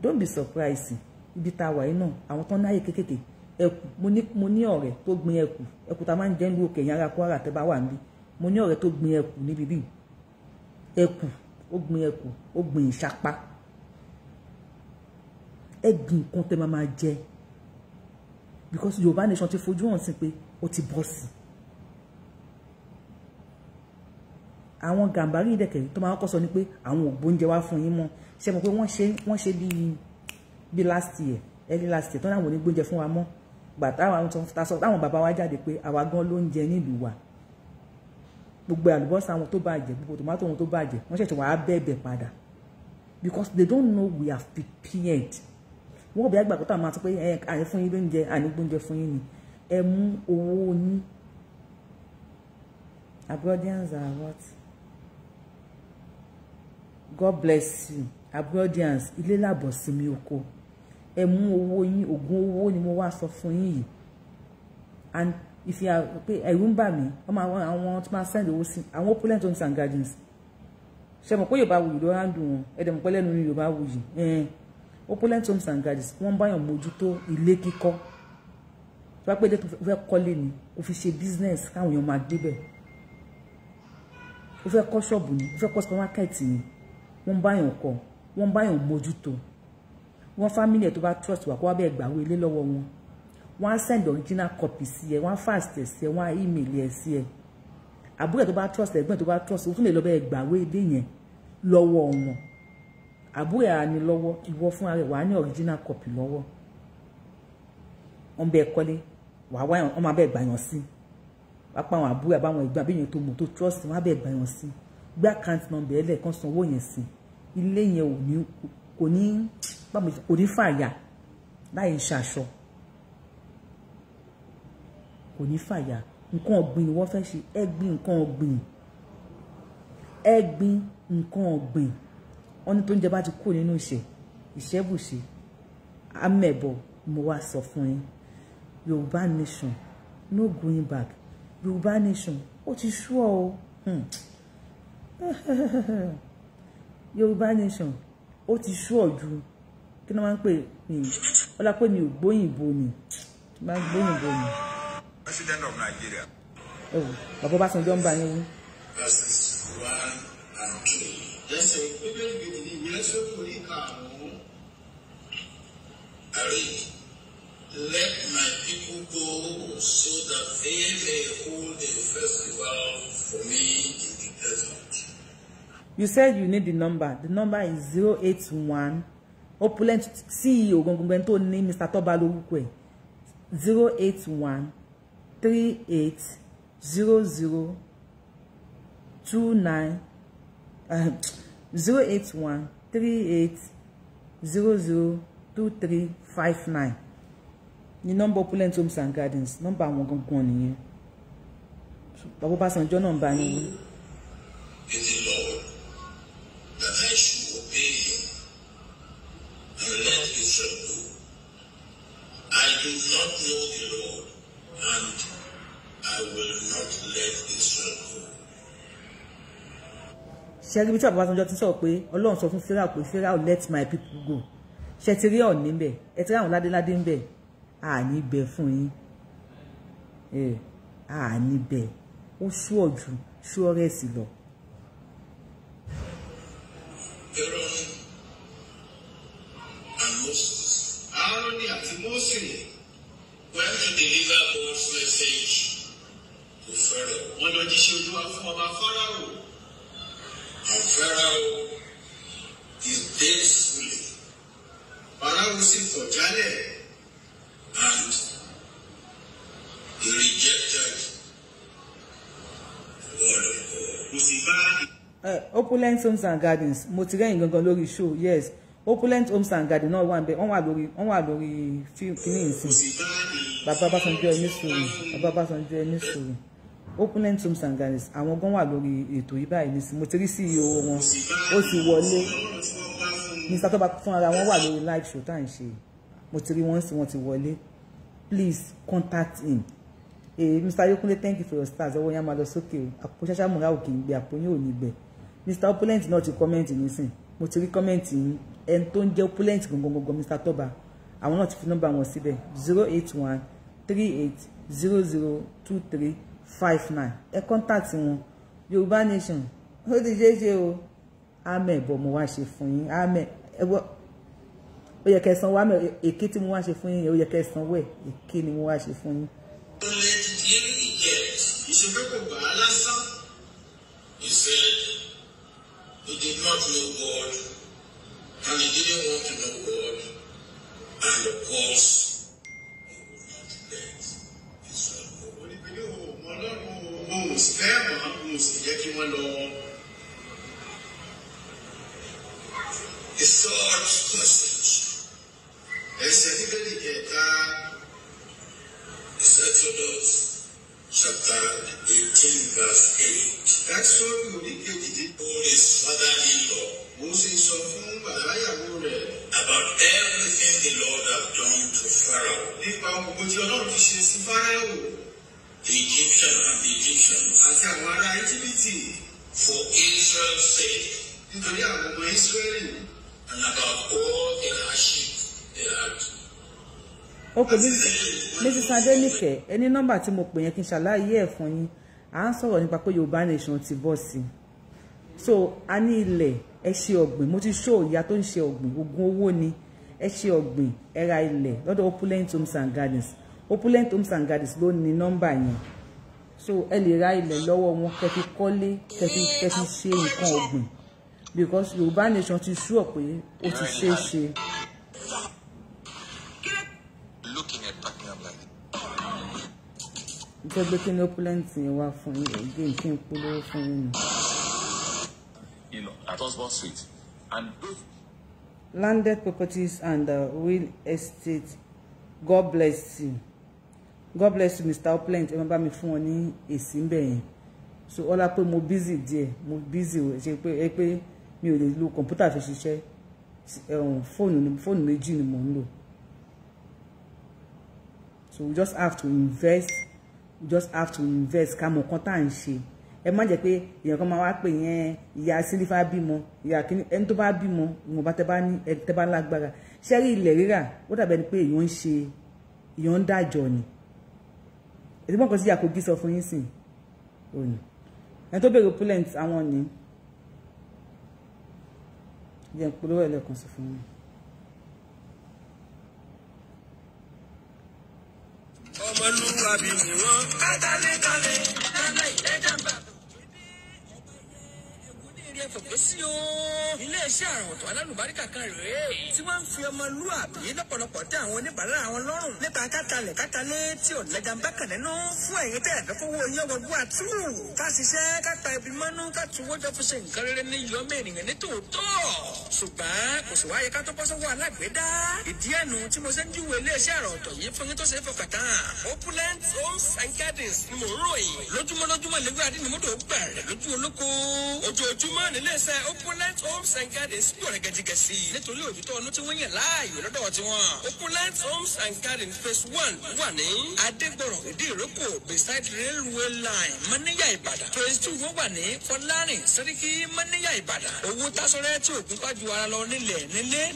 Don't be surprised. Ibi tá a wà yìí náà, àwọn tó ń náyè kékèké. Ẹkù, mo ní ọ̀rẹ́ tó gbin ẹkù. Ẹkù tá máa ń jẹ ní òkè yàrá Kwara tẹ́ bá wà níbí. Mo ní ọ̀rẹ́ tó gbin ẹkù níbi bí. Ẹkù, ó gbin ẹkù, ó gbin ìṣápá. Ẹ gbin nǹkan tẹ́ máa jẹ. Because Yorùbá nation ti fojú hàn sí pé ó ti bọ́ sí. Àwọn gàmbàrí ìdẹ̀kẹ̀ tó máa kọ́ sọ ni pé àwọn ògbóúnjẹ wá fún yín mọ́. Ṣé mo pé wọ́n ṣe bí last year, early last year tó náà wò ní gbóúnjẹ fún wa mọ́. Gbà táwọn bàbá wa jáde pé àwa gan ló ń jẹ nílùú wa. Gbogbo àlùbọ́sà wọn tó bàjẹ́, gbogbo tòmátò wọn tó bàjẹ́, wọ́n ṣẹ̀ṣẹ̀ wá bẹ̀bẹ̀ padà. Because they don't know we have prepared. Wọ́n bí àgbà kó tá máa sọ pé àní fún yín lóúnjẹ, àní gbóúnjẹ fún yín ni. Ẹ mú owó yín. Abroadians are what? God bless you. Abroadians, ilé làbọ̀ sí mi oko. Ẹ mú owó yín, ògùn owó ni mo wá sọ fún yín yìí. And if you are pé ẹ̀rù ń bà mí, àwọn tí máa send owó sí àwọn Opulent Homes and Gardens. Ṣé mo pé Yorùbáwùyí ló hàn dùn wọn? Ẹ dẹ̀ mọ̀ pé lẹ́nu ní Yorùbáwùyí. Opulent Homes and Gardens wọ́n bá yàn mójútó ilé kíkọ́. Tó bá pé dé tó fẹ́ kọ́lé ni, kó fi ṣe business káwọn èèyàn máa débẹ̀. Ó fẹ́ kọ́ ṣọ́ọ̀bù ni, ó fẹ́ kọ́ supermarket ni. Wọ́n bá yàn kọ́, wọ́n bá yàn mójútó. Wọ́n family ẹ̀ tó bá trust wà kó wá bẹ́ẹ̀ gbàwé ilé lọ́wọ́ wọn. Wọ́n á send original copy sí ẹ, wọ́n á fax ẹ̀ sí ẹ, wọ́n á email ẹ̀ sí ẹ. Àbúrò ẹ̀ tó bá trust, ẹ̀gbọ́n ẹ̀ tó bá trust, ó tún lè lọ bẹ́ẹ̀ gbàwé ilé yẹn lọ́wọ́ wọn. Àbúrò ẹ̀ á ní lọ́wọ́, ìwọ fún ara ẹ̀ wà á ní original copy lọ́wọ́. Wọ́n bẹ́ẹ̀ kọ́lé, wọ́n máa bẹ́ẹ̀ gbàyàn sí. Wọ́n á pa àwọn àbúrò àbáwọn ẹ̀gbọ́n àbíyàn tó mọ̀ tó trust, wọ́n á bẹ́ẹ̀ gbàyàn sí. Gbé account number ẹlẹ́ kan san owó yẹn sí. Ilé yẹn kò ní fàyà láì ṣaṣọ. Kò ní fàyà. Nǹkan ọ̀gbìn ni wọ́n fẹ́ ṣe. Ẹ gbin nǹkan ọ̀gbìn. Ẹ gbin nǹkan ọ̀gbìn. Wọ́n ní tó ń jẹ bá ti kú nínú ìṣẹ́. Ìṣẹ́bùṣe amẹ̀bọ̀ mo wá sọ fún yín Yorùbá nation no going back Yorùbá nation ó ti sú ọ Yorùbá nation ó ti sú ọ ju kí ni wọ́n máa ń pè mí ọlá pé mi ò gbóyìnbó ni máa ń gbóyìnbó ni.
President of Nigeria.
Bàbá Ọbásanjọ́ ń bá yín wí.
Verses 1 and 2. Just say, let my people go so that they may hold a festival for me in the desert.
You said you need the number. The number is 081 opulent CEO gongongo tó ní Mr. Toba lórúkọ ẹ̀ 081 38 00 29 081 38 00 2359. The number opulent homes and gardens. Number àwọn gangan nìyẹn. Bàbá Ọbásanjọ́ náà bá yín wí.
Is the Lord that I should obey him and let Israel go. I do not know the Lord, and I will not let Israel go.
Ṣé ibi tí Bàbá Ọbásanjọ́ ti sọ pé Ọlọ́run sọ fún Fáráò pé Fáráò let my people go. Ṣé ti rí ọ̀ní ń bẹ̀? Ẹ ti rí àwọn ládéládé ń bẹ̀? Àní bẹ̀ fún yín. Àní bẹ̀. Ó sú ọ̀jù, sú ọ̀rẹ́ sí lọ.
Aaron and Moses. Aaron and Moses went to deliver God's message to Pharaoh. Wọ́n lọ jíṣẹ́ Olúwa fún ọba Pharaoh. And Pharaoh is disfully. Pharaoh sì kọ̀ jálẹ̀ and he rejected the word of God. Kò sì bá
Opulent Homes and Gardens mo ti rẹ́yìn gangan lórí show yes Opulent Homes and Gardens náà wà níbẹ̀ wọ́n wà lórí kíní ìsìn Bàbá Ọbásanjọ́ ẹni sùúrù Bàbá Ọbásanjọ́ ẹni sùúrù Opulent Homes and Gardens àwọn gan wà lórí ètò yìí báyìí nísìn mo ti rí CEO wọn ó ti wọlé Mr. Toba fún ara wọn wà lórí live show tá à ń ṣe mo ti rí wọn sí wọn ti wọlé please contact him. Mr. Ayokunle, thank you for your stars. Ọwọ́ yẹn máa lọ sókè o. Àpò ṣáṣá múra òkè ń gbé àpò yín ò ní gbẹ. Mr. Opulent náà ti comment nísìn. Mo ti rí comment yín. Ẹni tó ń jẹ́ Opulent gangan Mr. Toba. Àwọn náà ti fi nọ́mbà wọn síbẹ̀ 081 38 00 23 59. Ẹ contact wọn. Yorùbá nation. Ó ti ṣe o. Àmẹ́ bọ̀ mo wá ṣe fún yín. Àmẹ́ ẹ̀wọ́. Ó yẹ kẹ́ sanwó àmẹ́ èké tí mo wá ṣe fún yín. Ó yẹ kẹ́ sanwó ẹ̀ èké ni mo wá ṣe fún yín.
He said he did not know God and he didn't want to know God, and of course he would not let Israel go. The third message is Exodus chapter 18 verse 8. That's what we told his father-in-law about everything the Lord had done to Pharaoh, the Egyptian and the Egyptians, for Israel's sake, and about all the hardship they had.
Okay, Mrs. Adenike, any number tí mo pè yẹn kí n ṣàlàyé ẹ̀ fún yín. À ń sọ̀rọ̀ nípa pé Yorùbá nation ti bọ́ sí. So, a ní ilẹ̀ ẹ ṣe ọ̀gbìn. Mo ti show ìyá tó ń ṣe ọ̀gbìn. Ogun owó ni. Ẹ ṣe ọ̀gbìn, ẹ ra ilẹ̀ lọ́dọ̀ Opulent Homes and Gardens. Opulent Homes and Gardens ló ní nọ́mbà yẹn. So, ẹ lè ra ilẹ̀ lọ́wọ́ wọn kẹ́ fi kọ́lé, kẹ́ fi ṣe nǹkan ọ̀gbìn. Because Yorùbá nation ti sure pé ó ti ṣe é ṣe. Because looking Opulent in wá fún yín again kí n polówó fún yín.
You know, at Osborne Street. And
landed properties and real estate. God bless you. God bless you, Mr. Opulent. Ẹ má bá mi fún wọn ní èsì ńbẹ̀ yẹn. So ọlá pé mo busy díẹ̀, mo busy o ṣe pé mi ò lè lo kọ̀mpútà fi ṣiṣẹ́. fóònù méjì ni mò ń lò. So we just have to invest. Ká mọ̀ nǹkan tá à ń ṣe. Ẹ má jẹ́ pé èèyàn kan máa wá pè yẹn ìyá sílífà bímọ, ìyá kìíní ẹni tó bá bímọ wọn bá tẹ bá ní ẹ tẹ bá lágbára. Ṣé rí ilẹ̀ rírà ó dàbẹ̀ ni pé èèyàn ń dájọ́ ni. Èdè mọ́ kan sí Yakogi sọ fún yín sìn. Òní. Ẹni tó bèrè opulent àwọn ni. Jẹ́ polówó ẹlẹ́kan sọ fún mi.
Ọmọlúwàbí ni wọ́n. Kátàlẹ́kálẹ̀ lálẹ́ ìlẹ́jàmbá. Ilé-iṣẹ́ àrùn ọ̀tọ̀ alálùbáríkà kan rèé tí wọ́n ń fi ọmọlúwàbí lọ́pọ̀lọpọ̀ tẹ́ àwọn oníbàárà àwọn lọ́rùn nípa kátàlẹ̀ tí ò lẹ́jàmbá kan nínú fún ẹ̀yin tẹ́ ẹ̀fẹ́ fowó yín ọgbọ̀gbọ̀ àtú. Ká ṣiṣẹ́ ká pa ẹbí mọ́nú ká tuwó jọ fi ṣe nǹkan rere ní yọmọ ènìyàn ní tòótọ́. Ṣùgbọ́n kò sì wáyé ká tó bọ́ sọ́wọ́ alágbèédá. Ìdí ẹnu tí mo ṣe ń júwe ilé-iṣẹ́ àrùn ọ̀tọ̀ yìí fún yín tó ṣe é fọkàn tán. Opulent Homes and Gardens ni mò ń ròyìn. Lójúmọ́ lẹ́gbẹ́ adínimọ́dọ̀ bẹ̀rẹ̀ lójú olóko. Ojoojúmọ́ nílé-iṣẹ́ Opulent Homes and Gardens gbọ̀rẹ̀ gẹ̀jigẹ̀sì nítorí òjútọ́ ọdún tí wọ́n yàn láàyò lọ́dọ̀ tiwọn. Opulent Homes and Gardens phase 1 wà ní Adégbọ̀rọ̀ ìdí ìrókò beside railway line Mọ́níyà Ìbàdàn. Phase 2 wọ́n wà ní Fọlárìn Sẹ́ríkì Mọ́níyà Ìbàdàn. Owó tásọ̀rẹ́ tí òkun pàjù ara lọ nílé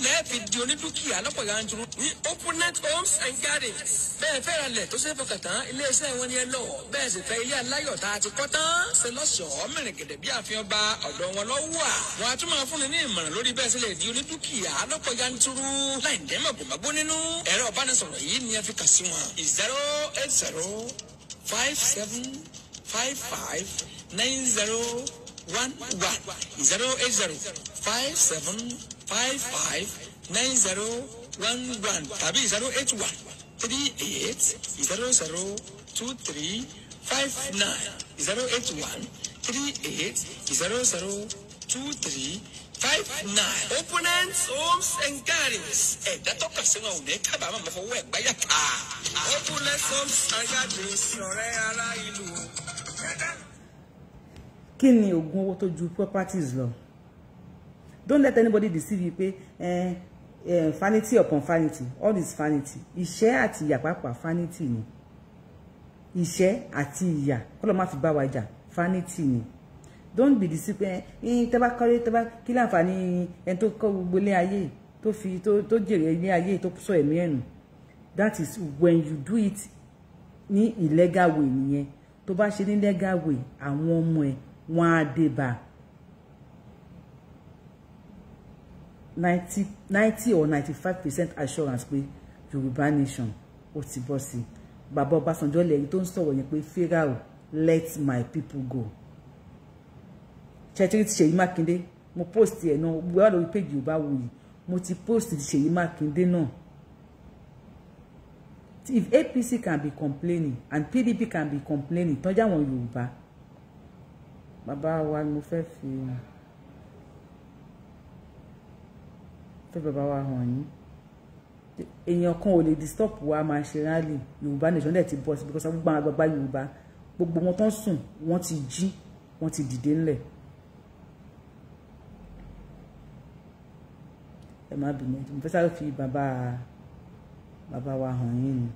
lẹ́ẹ̀fi di onídùkìá lọ́pọ̀ yanturu ní Opulent Homes and Gardens. Bẹ́ẹ̀ fẹ́ ra lẹ̀ tó ṣe é fọkàn tán ilé-iṣẹ́ wọn ni ẹ lọ. Bẹ́ẹ̀ sì fẹ́ ilé aláyọ̀ tá a ti kọ́ tán. Ṣe lọ́ṣọ̀ọ́ mìrìngẹ̀dẹ̀ bí àfihàn ba ọ̀dọ̀ wọn lọ́wọ́ à. Wọ́n á tún máa fúnni ní ìmọ̀ràn lórí bẹ́ẹ̀ sì lè di onídùkìá lọ́pọ̀ yanturu láì dẹ́ mọ̀gbọ̀mọ̀gbọ̀ nínú. Ẹ̀rọ ìbánisọ̀rọ̀ yìí ni ẹ fi kà sí wọn. 08057559011 tàbí 08138002359 08138002359. Opulent Homes and Gardens. Ẹ̀dá tó kà sí wọn ò ní kábàámọ̀ mọ́ fọwọ́ ẹ̀gbá yàtà. Opulent Homes and Gardens ọ̀rẹ́ ará ìlú.
Kí ni oògùn owó tó ju properties lọ? Don't let anybody deceive you pé vanity upon vanity, all is vanity. Ìṣẹ́ àti ìyà pàápàá vanity ni. Ìṣẹ́ àti ìyà kọ́lọ́ má fi bá wa jà vanity ni. Don't be deceived pé tẹ́ bá kọ́lé tẹ́ bá kí láǹfààní ẹni tó kọ́ gbogbo ilé ayé tó fi tó jèrè ilé ayé tó sọ ẹ̀mí ẹ̀nù. That is when you do it ní illegal way nìyẹn. Tó bá ṣe ní legal way àwọn ọmọ ẹ̀ wọ́n á dé bá 90 or 95% assurance pé Yorùbá nation ó ti bọ́ sí. Bàbá Ọbásanjọ́ lẹ́yìn tó ń sọ̀rọ̀ yẹn pé Pharaoh let my people go. Ṣètìlì ti Ṣèyí Mákindé mo post ẹ̀ náà gbogbo wà lórí page Yorùbáwùyí mo ti post ti Ṣèyí Mákindé náà. If APC can be complaining and PDP can be complaining tọ́jà àwọn Yorùbá bàbá wa mo fẹ́ fi bàbá wa hàn yín èèyàn kan ò lè disturb wa máa ṣe rally Yorùbá nation dẹ̀ ti bọ́ sí because gbogbo àwọn àgbàgbà Yorùbá gbogbo wọn tó ń sùn wọ́n ti jí wọ́n ti dìde ńlẹ̀. Ẹ má bínú mo fẹ́ sáré fi bàbá wa hàn yín ni.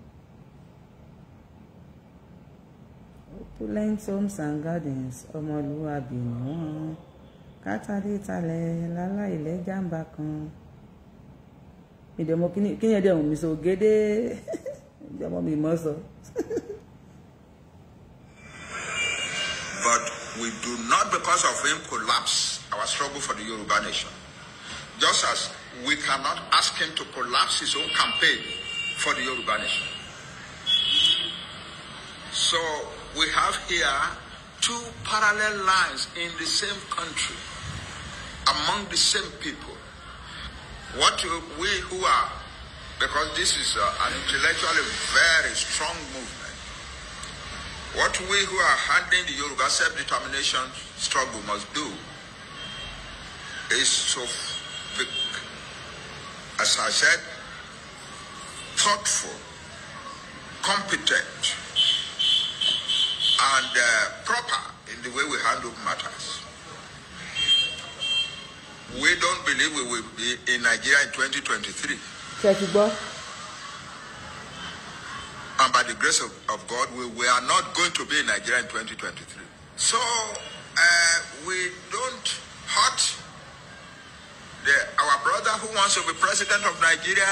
Opulent Homes and Gardens ọmọlúwàbí ni wọ́n kátàlẹ́ láláì lẹ́jàmbá kan. Ìdẹ̀mọ́ kí ni ẹ̀dẹ̀ òun mi sọ gédé ìdẹ̀mọ́ mi mọ́ sọ.
But we do not, because of him, collapse our struggle for the Yoruba nation. Just as we cannot ask him to collapse his own campaign for the Yoruba nation. So we have here two parallel lines in the same country, among the same people. What we who are, because this is an intellectually very strong movement, what we who are handling the Yoruba self-determination struggle must do is to be, as I said, thoughtful, competent, and proper in the way we handle matters. we don't believe we will be in Nigeria in 2023. And by the grace of God, we are not going to be in Nigeria in 2023. So we don't hurt our brother who wants to be president of Nigeria,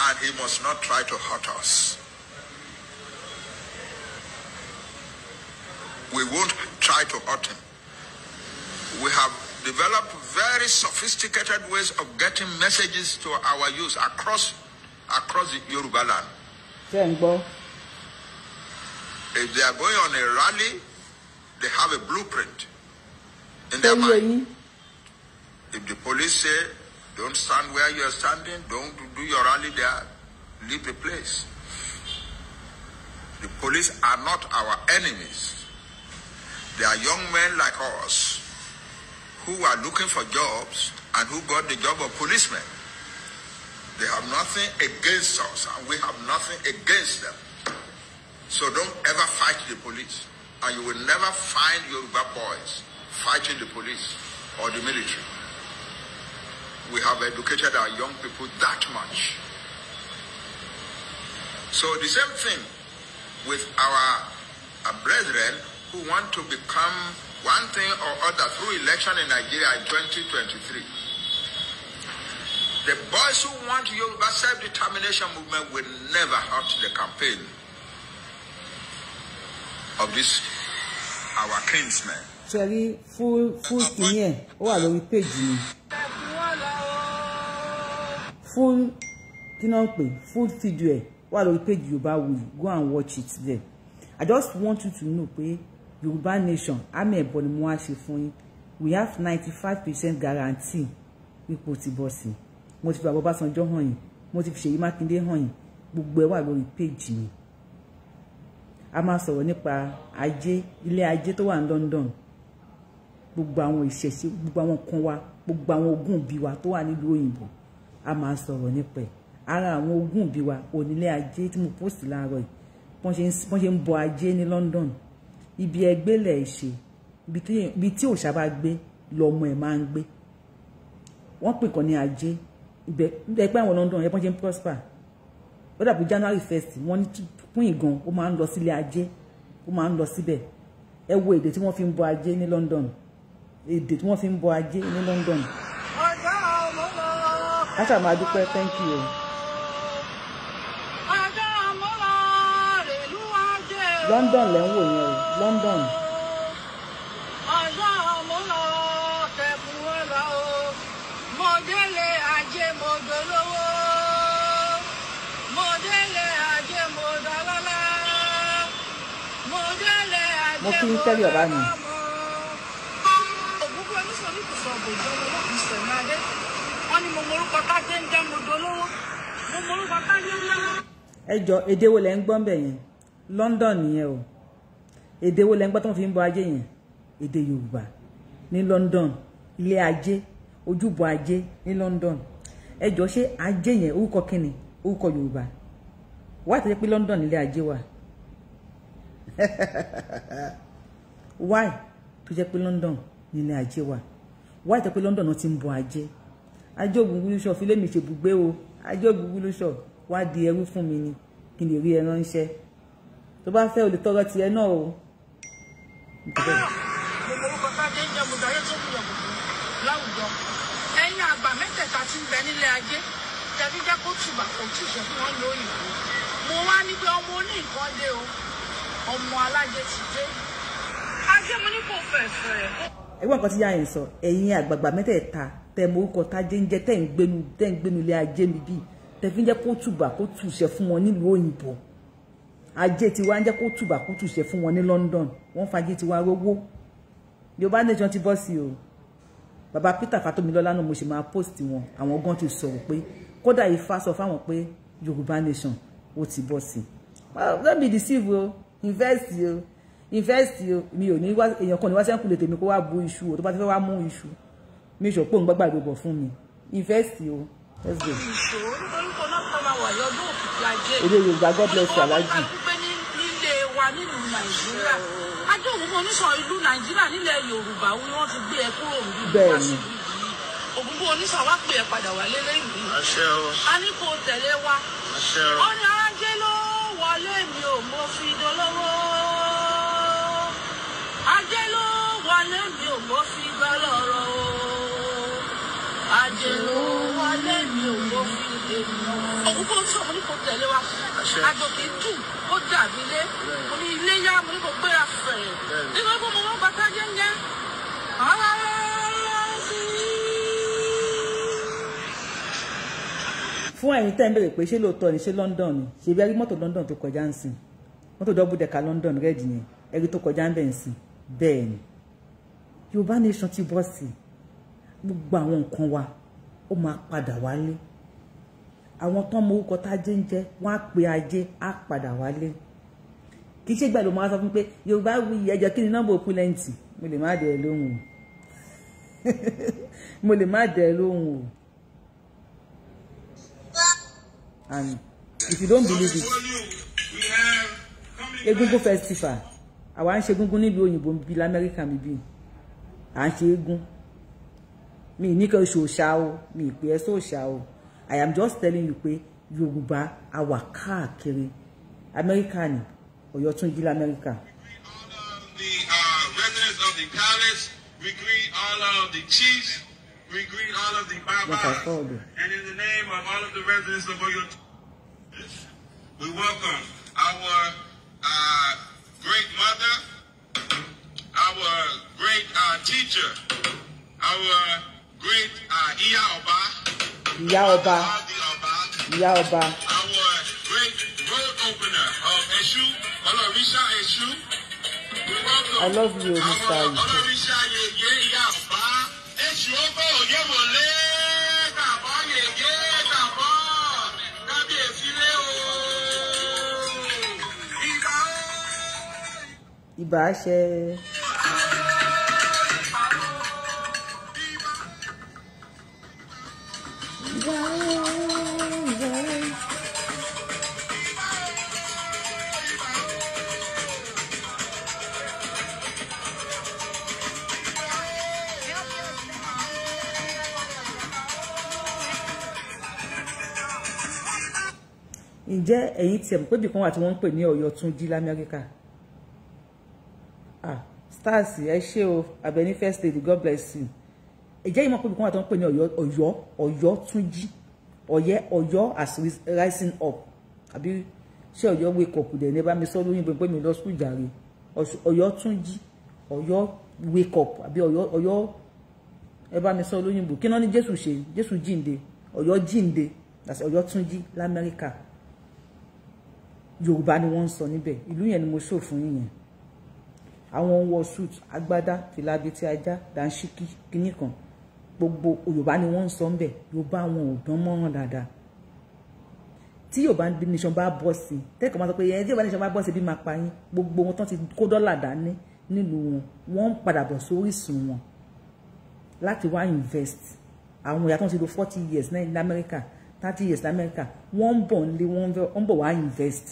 and he must not try to hurt us. We won't try to hurt him. We have developed very sophisticated ways of getting messages to our youth across the Yoruba land. If they are going on a rally, they have a blueprint in their mind. If the police say, don't stand where you are standing, don't do your rally there, leave the place. The police are not our enemies. They are young men like us who are looking for jobs and who got the job of policemen. They have nothing against us and we have nothing against them. So don't ever fight the police. And you will never find Yoruba boys fighting the police or the military. We have educated our young people that much. So the same thing with our brethren who want to become one thing or other through election in Nigeria in 2023. The boys who want Yoruba self-determination movement will never hurt the campaign of this, our kinsmen.
Sorry, full thing ó wà lórí page mi. Full full video ó wà lórí page YORUBAWUYI. Go and watch it there. I just want you to know pé Yoruba nation àmì ẹ̀bọ ni mo wá ṣe fún yín. We have 95% guarantee wípé ó ti bọ́ sí. Mo ti fi Baba Sanjo hàn yín, mo ti fi Ṣèyí Mákindé hàn yín, gbogbo ẹ̀ wà lórí page mi. A máa sọ̀rọ̀ nípa ajé, ilé ajé tó wà ní London. Gbogbo àwọn ìṣẹ̀ṣe, gbogbo àwọn kan wa, gbogbo àwọn ogún bí wa tó wà nílùú òyìnbó. A máa sọ̀rọ̀ nípa ẹ̀. Ara àwọn ogún bí wa onílé ajé tí mo post láàárọ̀ yìí. Wọ́n ṣe ń bọ ajé ní London. Ibi ẹgbẹ́ lẹ̀ ṣe, ibi tí òṣà bá gbé lọ́mọ ẹ̀ máa ń gbé. Wọ́n pè kan ní ajé. Ibẹ̀ pé àwọn London ẹ̀ bọ́n ṣe ń prosper. Ó dàbí January 1st wọ́n ní fún ìgan ó máa ń lọ sílé ajé, ó máa ń lọ síbẹ̀. Ẹ wo èdè tí wọ́n fi ń bọ ajé ní London. Èdè tí wọ́n fi ń bọ ajé ní London. Káṣà máa dúpẹ́, thank you. London lẹ́ ń wò yẹn o, London. Mo kí ń tẹ́lẹ̀ ọ̀bá mi. Ẹ jọ̀ọ́, èdè wo lẹ ń gbọ́ ńbẹ̀ yẹn? London nìyẹn o. Èdè wo lẹ ń gbọ́ tó fi ń bọ ajé yẹn? Èdè Yorùbá ní London. Ilé ajé, ojúbọ ajé ní London. Ẹ jọ̀ọ́, ṣé ajé yẹn orúkọ kíni? Orúkọ Yorùbá. Wá tó jẹ́ pé London ilé ajé wà. Why tó jẹ́ pé London nílé ajé wà? Why tó jẹ́ pé London náà ti ń bọ ajé? Ajé Ògúngúlúṣọ̀ fi lé mi ṣe bùgbé o. Ajé Ògúngúlúṣọ̀ wá di ẹrú fún mi ni kí n lè rí ẹ ránṣẹ́. Tó bá fẹ́ o lè tọrọ tiẹ̀ náà o.
Ẹ̀yin àgbà mẹ́tẹ̀ẹ̀ta tí ń bẹ nílé ajé tẹ̀bí jẹ́ kó tùbà kò tí ì ṣe fún wọn lóyìnbó. Mo wá ní pé ọmọ oní nǹkan dé o, ọmọ alájẹ ti dé. Ajé mo ní kò fẹ̀fẹ̀.
Ẹgbẹ́ nǹkan tí yá yẹn sọ, ẹ̀yin àgbààgbà mẹ́tẹ̀ẹ̀ta tẹ mọ orúkọ tájé ń jẹ́ tẹ̀ ń gbénu ilé ajé mi bíi tẹ̀ fi ń jẹ́ kó tùbà kó tùṣẹ fún wọn nílùú òyìnbó. Ajé ti wá ń jẹ́ kó tùbà kó tùṣẹ fún wọn ní London. Wọ́n fàájé ti wá rówó. Yorùbá nation ti bọ́ sí o. Bàbá Peter Fatomilola náà mo ṣe máa post wọn. Àwọn gan ti sọ̀rọ̀ pé kódà Ifá sọ fáwọn pé Yorùbá nation ó ti bọ́ sí. Don't be deceived o. Invest o. Mi ò ní wá èèyàn kan ní wá sẹ́kùn lè tèmi kó wá bu iṣu o. Tó bá ti fẹ́ wá mú iṣu. Mi sọ pé òun gbàgbà ìgbòbọ̀ fún mi. Invest o. Let's go. Èdè Yorùbá, God bless you, Alhaji.
Nílé wa nínú Nàìjíríà. Ajé òun oníṣàn ìlú Nàìjíríà nílẹ̀ Yorùbá wọ́n ti gbé ẹ kúrò níbi
bẹ́ẹ̀ni
ògúngbò oníṣà wá pè é padà wálé lẹ́yìn mi.
àṣẹ o.
a ní kò tẹ̀lé wa.
àṣẹ o.
ó ní ajé ló wọlé mi ò mo fi dolówó. ajé ló wọlé mi ò mo fi dọ́lọ́rọ̀ o. ajé ló wọlé mi ò mo fi ènìyàn. ògúngbò oníṣà mo ní kò tẹ̀lé wa. àgbòkè tù ó dàbí ilé mo ní ilé yá mo ní kò gbéra fẹ̀rẹ̀ nígbà tó mo máa bàtà jẹ́ńjẹ́.
fún ẹ̀yin tẹ́ ń bèrè pé ṣé lóòótọ́ ni ṣé London ni ṣe bí ẹ rí mọ́tò London tó kọjá ń sìn mọ́tò double decker London rẹ́ẹ̀dì yẹn ẹ rí tó kọjá ń bẹ̀ ń sìn bẹ́ẹ̀ ni Yorùbá nation ti bọ́ sí gbogbo àwọn nǹkan wa ó máa padà wálé àwọn tó mọ orúkọ tájé ń jẹ́ wọ́n á pe ajé á padà wálé kì í ṣe gbà ló máa sọ fún pé Yorùbáwùyí ẹjọ́ kí ni nọ́mbà opulent mo lè má dẹ̀ lóhùn o mo lè má dẹ̀ lóhùn o. And if you don't believe it, Egungun festival, àwa ń ṣe egungun níbi òyìnbó bí l'Amẹ́ríkà mi bí à ń ṣe egun mi ní kò ṣòṣà o mi pé ẹ ṣòṣà o I am just telling you pé Yorùbá àwa káàkiri Amẹ́ríkà ni Ọ̀yọ́ tún jí l'Amẹ́ríkà.
The residents of the palace, we greet all of the chiefs. We greet all of the Babas, and in the name of all of the residents of Oyo, we welcome our great mother, our great teacher, our great Iya Oba, our great road opener of Eshu, Olorisha Eshu. We welcome
I love you, Mr.
Olorisha Iya Oba.
Ìbà ṣe ǹjẹ́ ẹ̀yin tí ẹ mọ̀ pé bí kan wà tí wọ́n ń pè ní Ọ̀yọ́ tún jí l'Amẹ́ríkà stars ẹ ṣé o Abẹ́ní first lady God bless you ǹjẹ́ ẹ̀yin mọ̀ pé bí kan wà tí wọ́n ń pè ní Ọ̀yọ́ tún jí Ọ̀yọ́ as rising up àbí ṣé Ọ̀yọ́ wake up dẹ̀ ní ẹ bá mi sọ lóyìnbó pé mi lọ school jàre Ọ̀yọ́ tún jí Ọ̀yọ́ wake up àbí Ọ̀yọ́ ẹ bá mi sọ lóyìnbó kí náà ní Jésù ṣe Jésù jíǹde Ọ̀yọ́ jíǹde Ọ̀yọ́ tún jí l'Amẹ́ríkà Yorùbá ni wọ́n ń sọ níbẹ̀ ìlú yẹn ni mo ṣò fún yín yẹn àwọn wọ suit agbádá fìlàbí tí ajá dànṣíkí kíní kan gbogbo Yorùbá ni wọ́n ń sọ níbẹ̀ Yorùbá wọn ò dán mọ́ràn dáadáa tí Yorùbá nation bá bọ́ sí tẹ́kọ̀ọ́ máa sọ pé ẹni tí Yorùbá nation bá bọ́ sí bí máa pa yín gbogbo wọn tán ti kó dọ́là dání nílùú wọn ń padà bọ̀ sórísun wọn láti wá invest àwọn ìyá tó ń ti lo 40 years ní Amẹ́ríkà 30 years ní Amẹ́ríkà wọ́n ń bọ̀ nílé wọ́n ń bọ̀ wá invest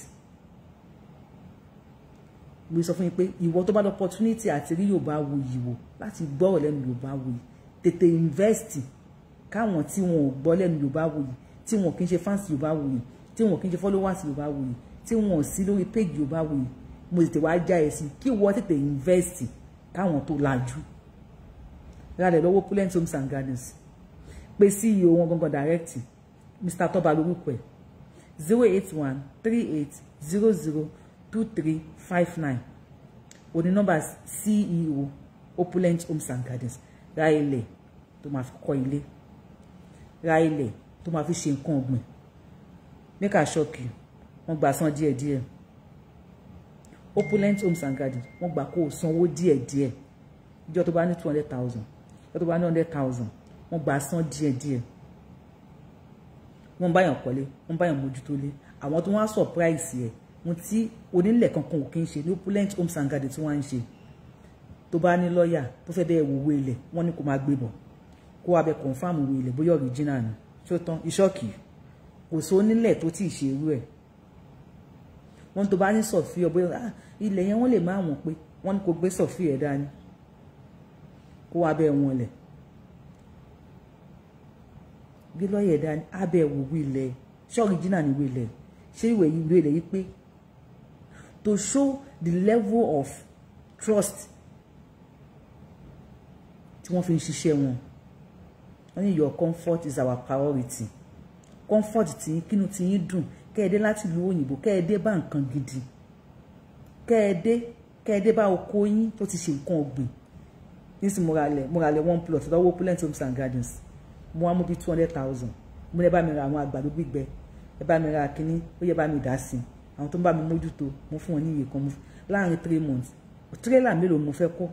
mo sọ fún yín pé ìwọ tó bá lọ opportunity àti rí Yorùbáwùyí wò láti gbọ́rọ̀ lẹ́nu Yorùbáwùyí tètè invest káwọn tí wọn ò gbọ́ lẹ́nu Yorùbáwùyí tí wọn kì í ṣe fans Yorùbáwùyí tí wọn kì í ṣe followers Yorùbáwùyí tí wọn ò sí lórí page Yorùbáwùyí mo tètè wá já ẹ sí kí wọ́n tètè invest káwọn tó lajú rálẹ̀ lọ́wọ́ Opulent Homes and Gardens pé CEO wọn gangan direct Mr. Toba lórúkọ ẹ̀ 08138002359 òní nọ́mbà CEO Opulent Homes and Gardens ra ilẹ̀ tó máa fi kọ́ ilé ra ilẹ̀ tó máa fi ṣe nǹkan ọ̀gbìn make a shock you wọ́n gbà san díẹ̀díẹ̀ Opulent Homes and Gardens wọ́n gbà kó sanwó díẹ̀díẹ̀ ìjọ tó bá ní 200,000 ìjọ tó bá ní 100,000 wọ́n gbà san díẹ̀díẹ̀ wọ́n báyàn kọ́lé wọ́n báyàn mójútó lé àwọn tó wọ́n surprise ẹ̀ wọ́n tí onílẹ̀ kankan ò kí ń ṣe ní Opulent Homes and Gardens tí wọ́n ń ṣe tó bá ní lọ́ọ̀yà tó fẹ́ bẹ́ẹ̀ wò ilẹ̀ wọ́n ní kó máa gbé bọ̀ kó wá bẹ confam wo ilẹ̀ bóyá original ni tó tán ìṣọ́kì kò sí onílẹ̀ tó tí ì ṣe irú ẹ̀ wọ́n tó bá ní sọ̀fíọ̀ bóyá ilẹ̀ yẹn wọ́n lè má wọ̀n pé wọ́n ní kó gbé sọ̀fíọ̀ ẹ̀ dání kó wá bẹ́ẹ̀ wọn lẹ̀ bí lọ́yẹ̀ dání abẹ́ wò wílẹ̀ ṣé original ni wílẹ̀ ṣé ìwé yìí wílẹ̀ yìí pé to show the level of trust tí wọ́n fi ń ṣiṣẹ́ wọn. Wọ́n ní your comfort is our priority. Comfort tí kínú tí yín dùn kẹ́ẹ̀dé láti ìlú òyìnbó kẹ́ẹ̀dé bá nǹkan gidi kẹ́ẹ̀dé bá oko yín tó ti ṣe nǹkan ọ̀gbìn. Nísìn mo ra lẹ̀ 1 plot lọ́wọ́ Opulent Homes and Gardens mo wá mú bí 200,000 mo lè bá mi ra àwọn àgbàdo gbígbẹ ẹ bá mi ra kínní ó yẹ bá mi dá sí àwọn tó ń bá mi mójútó mo fún wọn ní iye kan láàrin 3 months tírélà mélòó mo fẹ́ kọ́.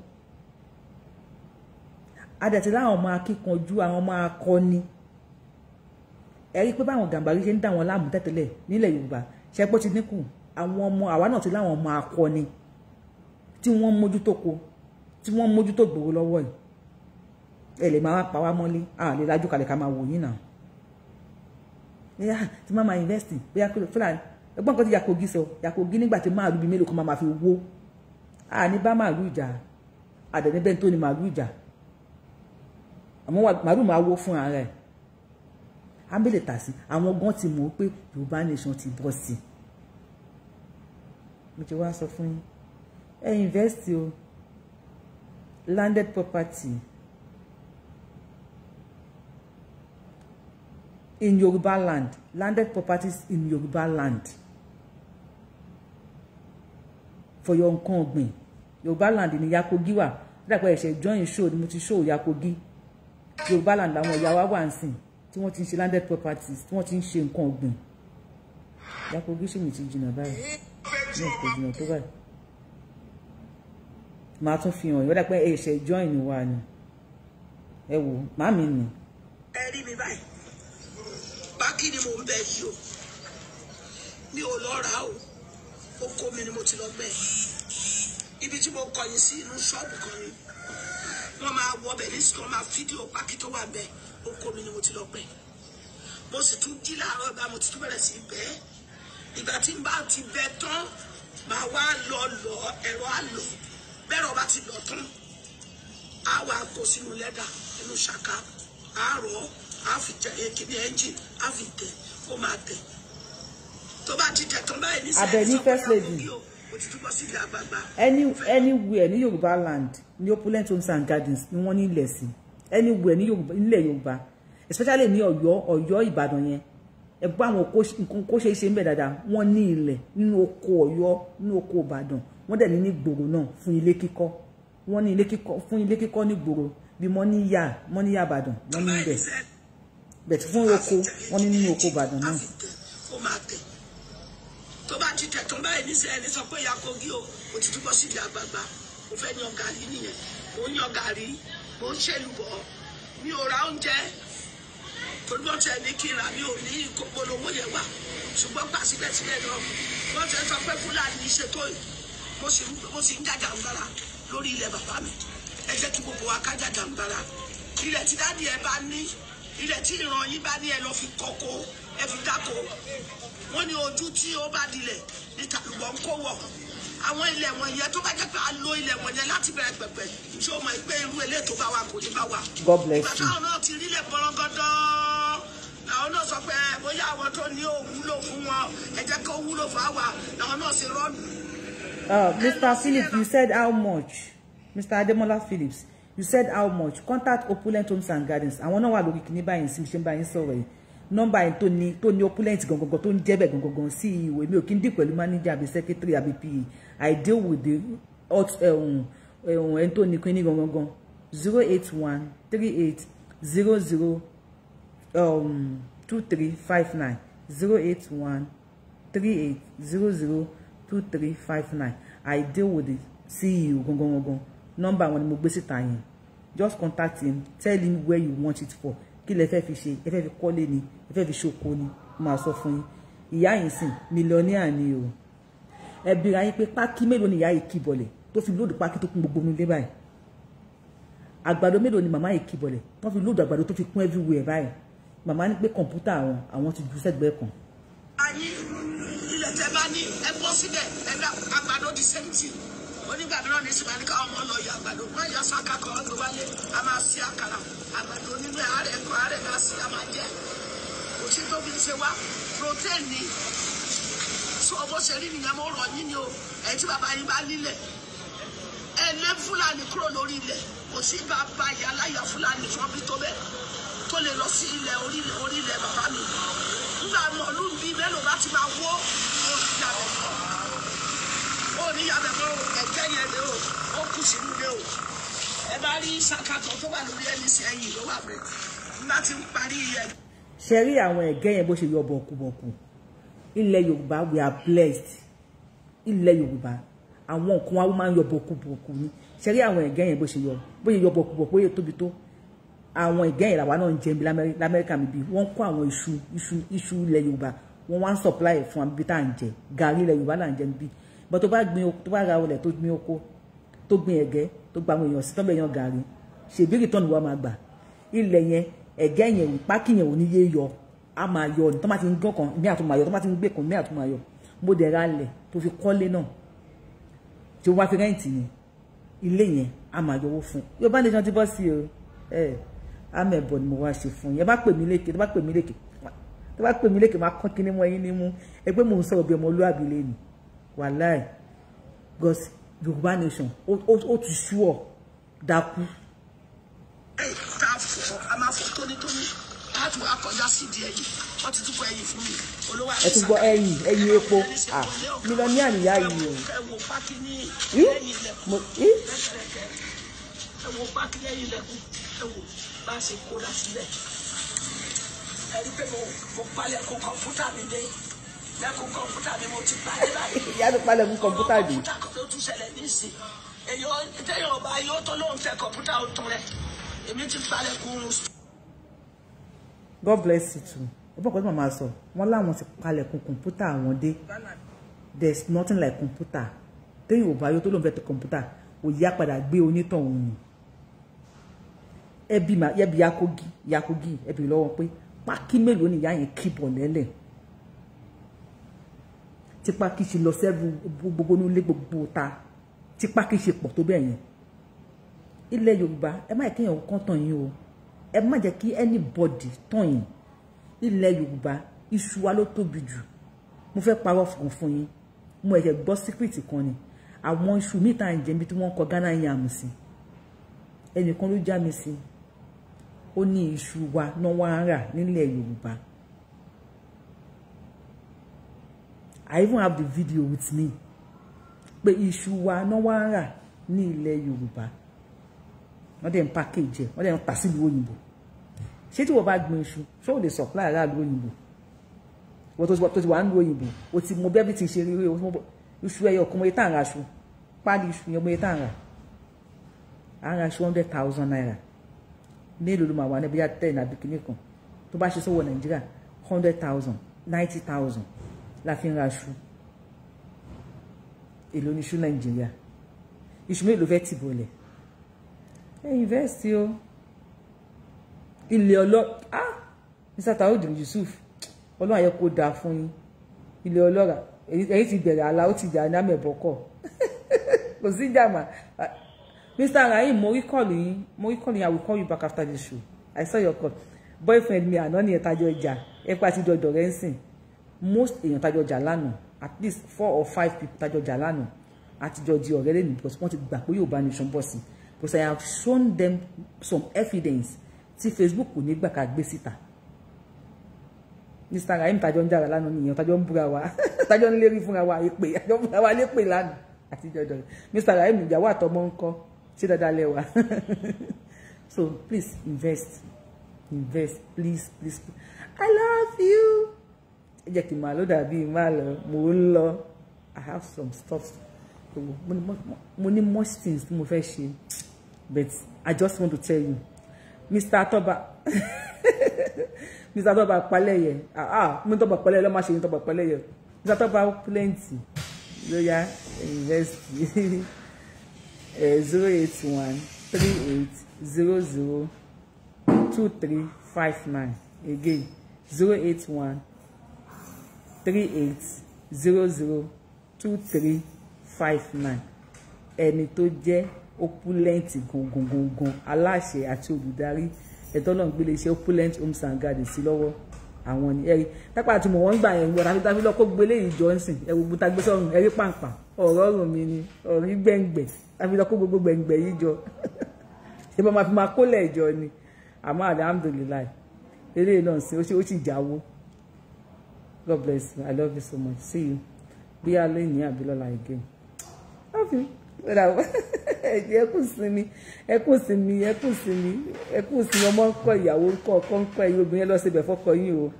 Adẹ̀tí láwọn ọmọ akíkanjú àwọn ọmọ akọni ẹ rí pé báwọn Gàmbàrí ṣe ń dá wọn láàmú tẹ́tẹ́lẹ̀ nílẹ̀ Yorùbá ṣẹ́pọ̀ ti dínkù àwọn ọmọ àwa náà ti láwọn ọmọ akọni tí wọ́n mójútó ko tí wọ́n mójútó gbòòrò lọ́wọ́ yìí ẹ lè máa pa wá mọ́lé a lè lájú kalẹ̀ ká máa wò yín náà tí máa invest bóyá fúlàní ẹgbọ́n kan tí Yakogi sọ Yakogi nígbà tí máàlú bíi mélòó kan máa fi wó a ní bá máàlú ìjà àdẹ̀ní bẹ́ẹ̀ tó ní máàlú ìjà àmọ́ màálù máa wó fún ara ẹ̀ ábẹ́lẹ̀ tà sí àwọn gan ti mọ̀ pé Yorùbá nation ti bọ́ sí mo ti wá sọ fún yín ẹ invest o landed property in Yoruba land landed properties in Yoruba land for your nǹkan ọ̀gbìn Yoruba land ní Yakogi wà dàpọ̀ ẹ̀ṣẹ̀ join show ni mo ti show Yakogi Yoruba land làwọn ìyá wa wà ń sìn tí wọ́n ti ń ṣe landed properties tí wọ́n ti ń ṣe nǹkan ọ̀gbìn Yakogi ṣì mi ti jìnnà báyìí ní ìpè jìnnà tó báyìí màá tún fi hàn ìwọ́n dàpọ̀ ẹ̀ṣẹ̀ join ni wà ní ẹ wò màmí ni.
ẹ rí mi báyìí bákì ni mò ń bẹ yìí o mi ò lọ rà o oko mi ni mo ti lọ gbẹ ibi tí mo kọ̀yìn sí inú ṣọ́ọ̀bù kan ni wọ́n máa wọ ọbẹ̀ nísìkò wọ́n máa fídíò pákí tó wà bẹ́ẹ̀ oko mi ni mo ti lọ gbẹ mo sì tún jí láàárọ̀ ìgbà mo ti tún bẹ̀rẹ̀ sí bẹ́ẹ̀ ìgbà tí n bá ti bẹ tán màá wá lọ ẹ̀rọ àlọ́ bẹ́ẹ̀rọ bá ti lọ tán á wà kó sínú lẹ́dà inú ṣàká àárọ̀ á fi tẹ èkìní ẹ́ńjìn á fi tẹ ó máa tẹ tó bá ti tẹ tán báyìí nísìnyí
first lady anywhere ní Yorùbá land ní Opulent Homes and Gardens ni wọ́n ní ilẹ̀ sí anywhere ní Yorùbá nílẹ̀ Yorùbá especially ní Ọ̀yọ́ Ìbàdàn yẹn ẹ gbọ́ àwọn nǹkan kó ṣe ń bẹ dáadáa wọ́n ní ilẹ̀ nínú oko Ọ̀yọ́ nínú oko Ìbàdàn wọ́n dẹ̀ ní gbòòrò náà fún ilé kíkọ́ wọ́n ní ilé kíkọ́ ní gbòòrò bí mọ́níyà Ìbàdàn wọ́n ní ibẹ̀ bẹ̀tí fún oko wọ́n ní nínú oko Ìbàdàn náà.
tó bá ti tẹ̀tún báyìí ní sẹ́yìn sọ pé Yakogi o ti túbọ̀ sí ìdí àgbààgbà mo fẹ́ yan gàrí nìyẹn mo ń yan gàrí mo ń ṣèlúbọ̀ mi ò ra oúnjẹ torí wọ́n tẹ̀ ní kí n rà mi ò ní ìkópolówó yẹn wà ṣùgbọ́n pàṣípẹ́sílẹ̀ náà wọ́n tẹ̀ sọ pé Fúlàní ṣètò mo sì ń jàjàǹgbara lórí ilẹ̀ bàbá mi ẹ jẹ́ kí gbogbo wa ká jàjàǹgbara ilẹ̀ tí dáàdì ẹ bá ní ilẹ̀ tí ìran yín bá ní ẹ lọ fi kọ́kó ẹ fi dáko wọ́n ní ojú tí ó bá dilẹ̀ ní tàlùbọ̀ ń kó wọ̀ àwọn ilẹ̀ wọ̀nyẹn tó bá jẹ́ pé a lo ilẹ̀ wọ̀nyẹn láti bẹ̀rẹ̀ pẹ̀pẹ̀ ṣé o mọ̀ pé irú ilé tó bá wà kò ní bá wà.
God bless you.
ìgbà táwọn náà ti rí ilẹ̀ bọ́lọ́gọ́dọ́ àwọn náà sọ pé bóyá àwọn tó ní ó wúlò fún wọn ẹ jẹ́ kó wúlò fún àwa làwọn náà ṣe rọ́ọ̀nù.
Mr. Phillips, you said how much? Mr. Ademola Phillips, you said how much? Contact Opulent Homes and Gardens. Àwọn náà wà lórí kìíní báyìí sí ṣe ń báyìí sọ̀rọ̀ yìí. Nọ́mbà yẹn tó ní Opulent gangan tó ń jẹ́ bẹ̀ gangan sí ìwé mi ò kí ń dì pẹ̀lú manager àbí secretary àbí PA. I deal with the ẹni tó ní kìíní gangan 08138002359 08138002359. I deal with the CEO gangan. Number one ni mo gbé síta yẹn. Just contact him, tell him where you want it for. Kí lẹ fẹ́ fi ṣe, ẹ fẹ́ fi kọ́lé ni, ẹ fẹ́ fi ṣoko ni, máa sọ fún yín. Ìyá yìí sìn mílíọ̀nìà ni o. Ẹ bìrà yín pé pákí mélòó ni ìyá yìí kì bọ̀lẹ̀ tó fi lóòdù pákí tó kún gbogbo mi lé báyìí. Àgbàdo mélòó ni màmá yìí kì bọ̀lẹ̀ wọ́n fi lóòdù àgbàdo tó fi kún everywhere báyìí. Màmá ní pé kọ̀ǹpútà àwọn ti ju sẹ́gbẹ̀ẹ́ kan.
Ayé ilẹ̀ tẹ́ bá ní ẹ bọ́ síbẹ̀ ẹ dá àgbàdo di 70 onígbà mìíràn ní ìsìnkú ní káwọn ọmọ lọ yọ àgbàdo wọn yọ sáká kan ọdún wálé a máa sí àkàrà àgbàdo nínú àárẹ̀ kan àárẹ̀ náà sí a máa jẹ kò sí tó fi ń ṣe wá protein ni so bó ṣe rí nìyẹn mo rọ̀ yín ni o ẹ̀yin tí bàbá yín bá nílẹ̀ ẹ lé fúlàní kúrò lórí ilẹ̀ kò sí bàbá ìyá aláya fúlàní tí wọ́n bí tó bẹ́ẹ̀ tó lè lọ sí ilẹ̀ orí ilẹ̀ bàbá mi nígbà mọ̀lú bí mélòó bá ti máa wó oníyàbẹ̀ mọ́ ẹ̀jẹ̀ yẹn lé o ó kù sínú lé o ẹ bá rí sàkàtọ̀ tó wà lórí ẹni sí ẹ̀yìn ló wà bẹ́ẹ̀ nígbà tí ń parí ẹ̀.
ṣe rí àwọn ẹ̀gẹ́ yẹn bó ṣe yọ bọ̀kùbọ̀kù ilẹ̀ Yorùbá we are blessed ilẹ̀ Yorùbá àwọn nǹkan wa máa ń yọ bọ̀kùbọ̀kù ni ṣe rí àwọn ẹ̀gẹ́ yẹn bó ṣe yọ bọ̀kùbọ̀kù bóyá tóbi tó àwọn ẹ̀gẹ́ yẹn làwa náà ń jẹ bí lamẹ́ríkà mi bí wọ́n kó àwọn iṣu ilẹ̀ Yorùbá wọ́n wá ń supply fún wa bí tá à ń jẹ gàrí ilẹ̀ Yorùbá là ń jẹ bí bọ́ tó bá ra olẹ̀ tó gbin oko tó gbin ẹ̀gẹ́ tó gba àwọn èèyàn sí tọ́bẹ̀ yan gàrí ṣèbírì tọ́nu wa máa gbà ilẹ̀ yẹn ẹ̀gẹ́ yẹn pákí yẹn ò ní yé yọ a máa yọ ní tó bá ti ń gán kan ní àtúmọ̀ ayọ̀ tó bá ti ń gbé kan ní àtúmọ̀ ayọ̀ mo dẹ̀ ra lẹ̀ tó fi kọ́lé náà tí ó wá fi rẹ́ǹtì ni ilé yẹn a máa yọwó fún Yorùbá nation ti bọ́ sí o amẹ̀bọ̀ ni mo wá ṣe fún yẹn bá pè mí lékè tó bá pè mí lékè máa kọ́ kíní mọ́ yín ní mú ẹgbẹ́ mò ń sọ̀rọ̀ bí ọmọlúwàbí lé ni wàláì because Yorùbá nation ó ti sú ọ dákú.
tá a fọ a máa fọ tónítóní láti wá kọjá sí di ẹ̀yìn wọ́n ti túbọ̀ ẹ̀yìn fún mi olówó àti
ẹ tún gbọ́ ẹ̀yìn epo mílíọ̀nù àníyá yìí o.
ẹ wo pákí ní ẹ̀yìn ilẹ̀kùn ẹ wo pákí ní ẹ̀yìn ilẹ̀kùn ẹ wo bá a ṣe kó dá sílẹ̀ ẹ rí pé mo palẹ̀ kó kọ̀ǹpútà mi dé lẹ́kùn kọ̀ǹpútà mi mo ti palẹ̀ báyìí.
ìyá mi palẹ̀ kún kọ̀ǹpútà dé.
kọ̀ǹpútà kan ló tún ṣẹlẹ̀ nísìn èyí tẹ́yọ̀ ọba yóò tó lóun fẹ́ kọ̀ǹpútà ó tún rẹ̀ èmi ti palẹ̀ kún un.
God bless you too. Ọ̀pọ̀ kan tí màmá sọ wọ́n láwọn ti palẹ̀ kún kọ̀ǹpútà àwọn dé there is nothing like kọ̀ǹpútà tẹ́yọ̀ ọba yóò tó lóun fẹ́ tẹ kọ̀ǹpútà òye àpàdà gbé onítọ̀hún ni ẹbí yakogi ẹbí lọ́wọ́ pé pákí mélòó ni ìyá yẹn kíbọ̀ lẹ́lẹ̀ tí pákí ṣe lọ sẹ́rù gbogbo nílé gbogbo ta tí pákí ṣe pọ̀ tó bẹ́ẹ̀ yẹn ilẹ̀ Yorùbá ẹ má kéèyàn kán tàn yín o ẹ má jẹ́ kí anybody tàn yín ilẹ̀ Yorùbá iṣu wa ló tóbi jù mo fẹ́ parọ́ fún yín mo ẹ̀jẹ̀ gbọ́ síkírìtì kan ni àwọn iṣu míì tá à ń jẹ bí tí wọ́n kọ Ghana yam sí ẹnìkan ló já mi sí ó ní iṣu wa náà wá ń rà nílẹ̀ Yorùbá I even have the video with me pé iṣu wa náà wá ń rà ní ilẹ̀ Yorùbá wọ́n dẹ̀ ń package ẹ̀ wọ́n dẹ̀ ń tà sílùú òyìnbó ṣé tí wọ́n bá gbin iṣu ṣé ò lè supply aráàlú òyìnbó wọ́n tó ti wà ń lu òyìnbó o ti mọ bẹ́ẹ̀ bí ti ṣe rí iṣu ẹyọ kan mọ iye tá à ń ra aṣọ páálí iṣu yẹn mọ iye tá à ń ra aṣọ 100,000 naira mélòó ló máa wà ní bóyá 10 àbí kìíní kan tó bá ṣe sọ́wọ́ Nàìjíríà 100,000 90,000 la fi ń ra aṣọ èlò ní iṣu Nàìjíríà iṣu mélòó fẹ́ tì bọ̀lẹ̀ ẹ invest o ilé Mr. Taoud Yusuf Ọlọ́run ayẹ kó dáa fún yín ilé ọlọ́ra èyí ti bẹ̀rẹ̀ àlà ó ti jà ní àmẹ̀bọ̀kọ̀ kò sí jàmà Mr. Rahim mo rí kọ́ọ̀lù yín I will call you back after the show I saw your call boyfriend mi àná ni ẹ̀tajọ ìjà ẹ̀pà ti dọ̀dọ̀ rẹ̀ ń sìn most èèyàn tajọ jà lánàá at least 4 or 5 people tajọ jà lánàá àtijọ́ di ọ̀rẹ́ lẹ́nu because wọ́n ti gbà pé Yorùbá nation bọ̀ sí because I have shown them some evidence tí Facebook kò ní gbà ká gbé síta Mr. Rahim tajọ ń jára lánàá nìyẹn tajọ ń búra wa tajọ ń lérí fúnra wa èpè tajọ ń búra wa lépè lánàá àtijọ́ dọ̀rẹ́ Mr. Rahim ìyàwó àtọmọ ń kọ́ sí dáadáa lẹ́wà so please invest please I love you ẹ jẹ́ kí n máa lọ dàbí máa lọ mò ń lọ I have some stuff mo ní much things tí mo fẹ́ ṣe but I just want to tell you Mr. Atoba Mr. Atoba Paleye mo Toba Paleye ló máa ṣe ní Toba Paleye Mr. Atoba plenty lóyá invest 081 3800 2359 again 081 3800 2359 ẹni tó jẹ́ opulent gungun aláṣẹ àti olùdarí ẹ̀tọ́ náà gbélé iṣẹ́ opulent homes and gardens sí lọ́wọ́ àwọn ni ẹ̀rí pápá tí mo wọ́n gbà yẹn gbọ́dọ̀ tàbí lọ́kọ́ gbélé ìjọ ńsìn ẹ̀rù gbúta gbé sọ́run ẹ̀rí pàǹpà ọ̀rọ̀ ọ̀rùn mi ni ọ̀rí gbẹ̀ngbẹ̀ tàbí lọ́kọ́ gbogbo gbẹ̀ngbẹ̀ yìí jọ ṣé bá máa fi máa kólẹ̀ ìjọ ni àmọ́ alhamdulillah eré náà sí ó sì jáwó. God bless you. I love you so much. See you. Bí a lè ní àbílọ́la again. Love you. Ẹkún sinmi ọmọ ń kọ́ ìyàwó ń kọ́ ọkọ ń kọ́ ẹ̀yin obìnrin lọ síbẹ̀ fọ́kọ yín o.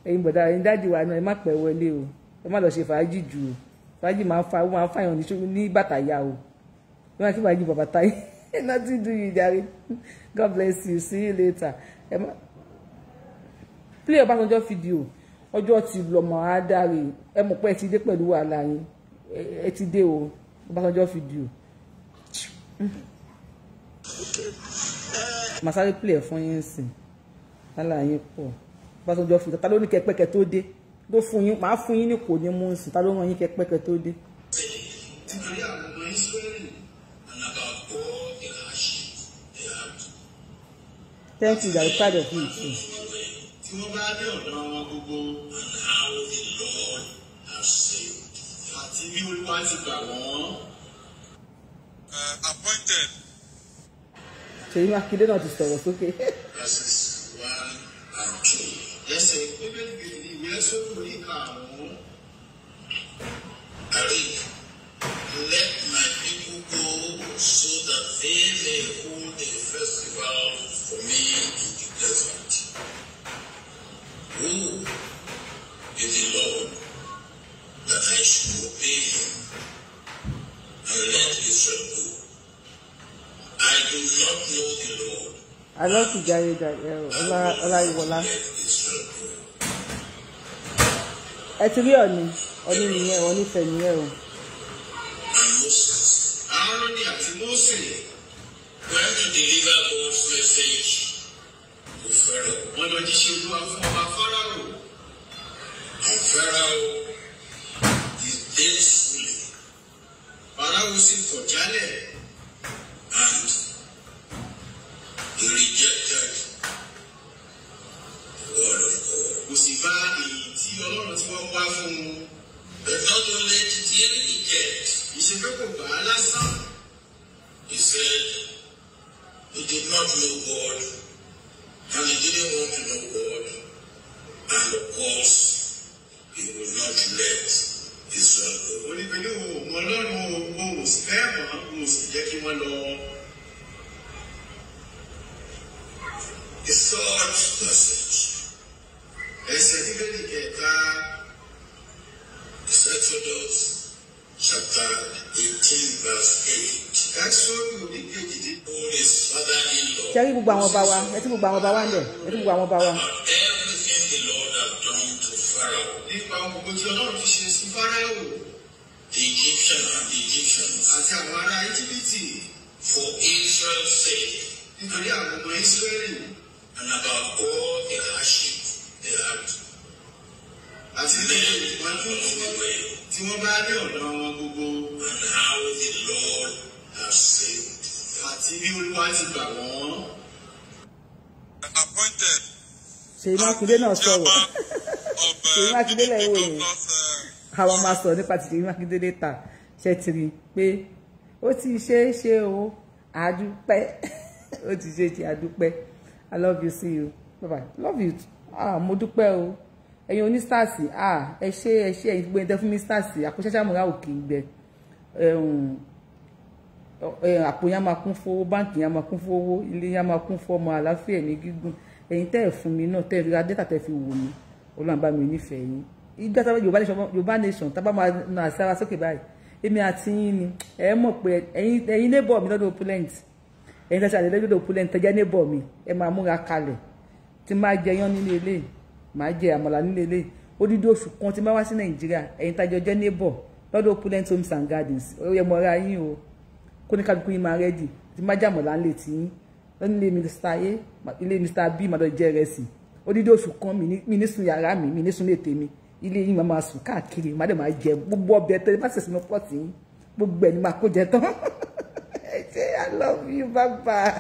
Ẹ̀yin bọ̀dá ẹ̀yin dáàdì wa náà ẹ má pẹ́ wọlé o. Ẹ má lọ ṣe fàájì jù o. Fàájì máa ń fàyàn ní bàtà ya o. Ẹ má kí fàájì bọ̀ bàtà yín. Nothing do you jàre. God bless you. See you later. Play Ọbásanjọ́ video. Ọjọ́ ti lọ́mọ àádáre ẹ mọ̀ pé ẹ ti dé pẹ̀lú wàhálà yín ẹ ti dé o Ọbásanjọ́ fídíò màsáré play fún yín sìn wàhálà yín pọ̀ Ọbásanjọ́ fídíò ta ló ní kẹpẹ́kẹ tó dé ló fún yín máa fún yín ní kò ní mú sìn ta ló rán yín kẹpẹ́kẹ tó dé. Thank you, I'm proud of you too.
Appointed.
Ṣèyí Mákindé náà ti sọ̀rọ̀ sókè.
Verses 1 and 2. Yes, sir. Let my people go so that they may hold a festival for me in the desert. Who is the Lord that I should obey him and let Israel go? I do not know the Lord.
I love to Jare Ọláyíwọlá. Ẹ ti rí ọ̀nì nìyẹn onífẹ̀ẹ́ nìyẹn o.
And Moses, Aaron àti Mose went to deliver God's message to Pharaoh. Wọ́n lọ jíṣẹ́ Olúwa fún ọba Pharaoh. And Pharaoh disdainfully. Pharaoh sì kọ̀ jálẹ̀ and he rejected the word of God. Kò sì bá èyí tí Ọlọ́run tí wọ́n wá fún un. But not only did he reject, ìṣègbè kò gbà á lásán. He said he did not know God and he didn't want to know God. And of course, he will not let Israel go. Ó ní pẹ̀lú ọmọ Ọlọ́run ò sì fẹ́ mọ̀ ò sì jẹ́ kí wọ́n lọ. The third message. Ẹsẹ̀ Bíbélì kẹta is Exodus chapter 18 verse 8. Exodus ní kejì told his father-in-law.
Ṣé rí gbogbo àwọn ọba wa? Ẹ ti gbogbo àwọn ọba wa ń bẹ̀? Ẹ ti gbogbo àwọn ọba wa?
Everything the Lord had done to Pharaoh. Nípa gbogbo tí Ọlọ́run ti ṣe sí Pharaoh. The Egyptian and the Egyptians. Àti àwọn ará Íjíbítì. For Israel's sake. Nítorí àwọn ọmọ Ísírẹ́lì. And about all the hardship they had. Àti lẹ́yìn ìpọ́njú tí wọ́n bá dé ọ̀dọ̀ wọn gbogbo. And how the Lord has saved. Àti bí Olúwa ti gbà wọ́n. Appointed.
Ṣèyí Mákindé náà sọ̀rọ̀. Ṣèyí Mákindé lẹ́yìn òyìn. Àwọn máa sọ̀rọ̀ nípa ti Ṣèyí Mákindé létà. Ṣé ti rí i pé ó ti ṣe é ṣe o àdúpẹ́. Ó ti ṣe é ṣe àdúpẹ́. I love you, see you. Bye-bye. Love you. Mo dúpẹ́ o. Ẹ̀yin oní stars, ẹ ṣé ẹ̀yin gbé ẹ̀dẹ́ fún mi stars. Àpòṣẹ́ṣẹ́ àmúra òkè gbẹ. Àpò yẹn máa kún fún owó, báǹkì yẹn máa kún fún owó, ilé yẹn máa kún fún ọmọ àlàáfíà ní gígùn. Ẹ̀yin tẹ́ ẹ̀ fún mi náà, tẹ́ ẹ̀ ra data tẹ́ fi wò mí. Ọlọ́run bá mi nífẹ̀ẹ́ yín. Ìgbà tí Yorùbá nation tá bá máa na àṣàrà sókè báyìí. Èmi àti yín ni. Ẹ mọ̀ pé ẹ̀yin neighbor mi lọ́dọ̀ opulent. Ẹ̀yin tẹ́sí àlẹ́ lọ́dọ̀ opulent tẹ́jẹ́ neighbor mi. Ẹ máa múra kalẹ̀. Tí máa jẹ yán nílé ilé, máa jẹ àmàlà nílé ilé. Odidi oṣù kan tí máa wá sí Nàìjíríà. Ẹ̀yin tájọ jẹ́ neighbor lọ́dọ̀ opulent homes and gardens. Ó yẹ mọ́ra yín o. Kó ní kálukú yín máa rẹ́dì. Tí máa jẹ àmàlà nílé tí yín. Lọ́nà ilé Mr. A, ilé Mr. B máa lọ jẹ ìrẹsì. Odidi oṣù kan mi ní sùn yàrá mi ní sùn lè tèmi. Ilé yín máa sùn káàkiri, máa dẹ̀ máa jẹ gbogbo ọbẹ̀ tẹ́lẹ̀ bá ṣẹ̀ṣẹ̀ ní pọ́ọ̀tì yín. gbogbo ẹ̀ ni máa kó jẹ tán. I say I love you, bye bye.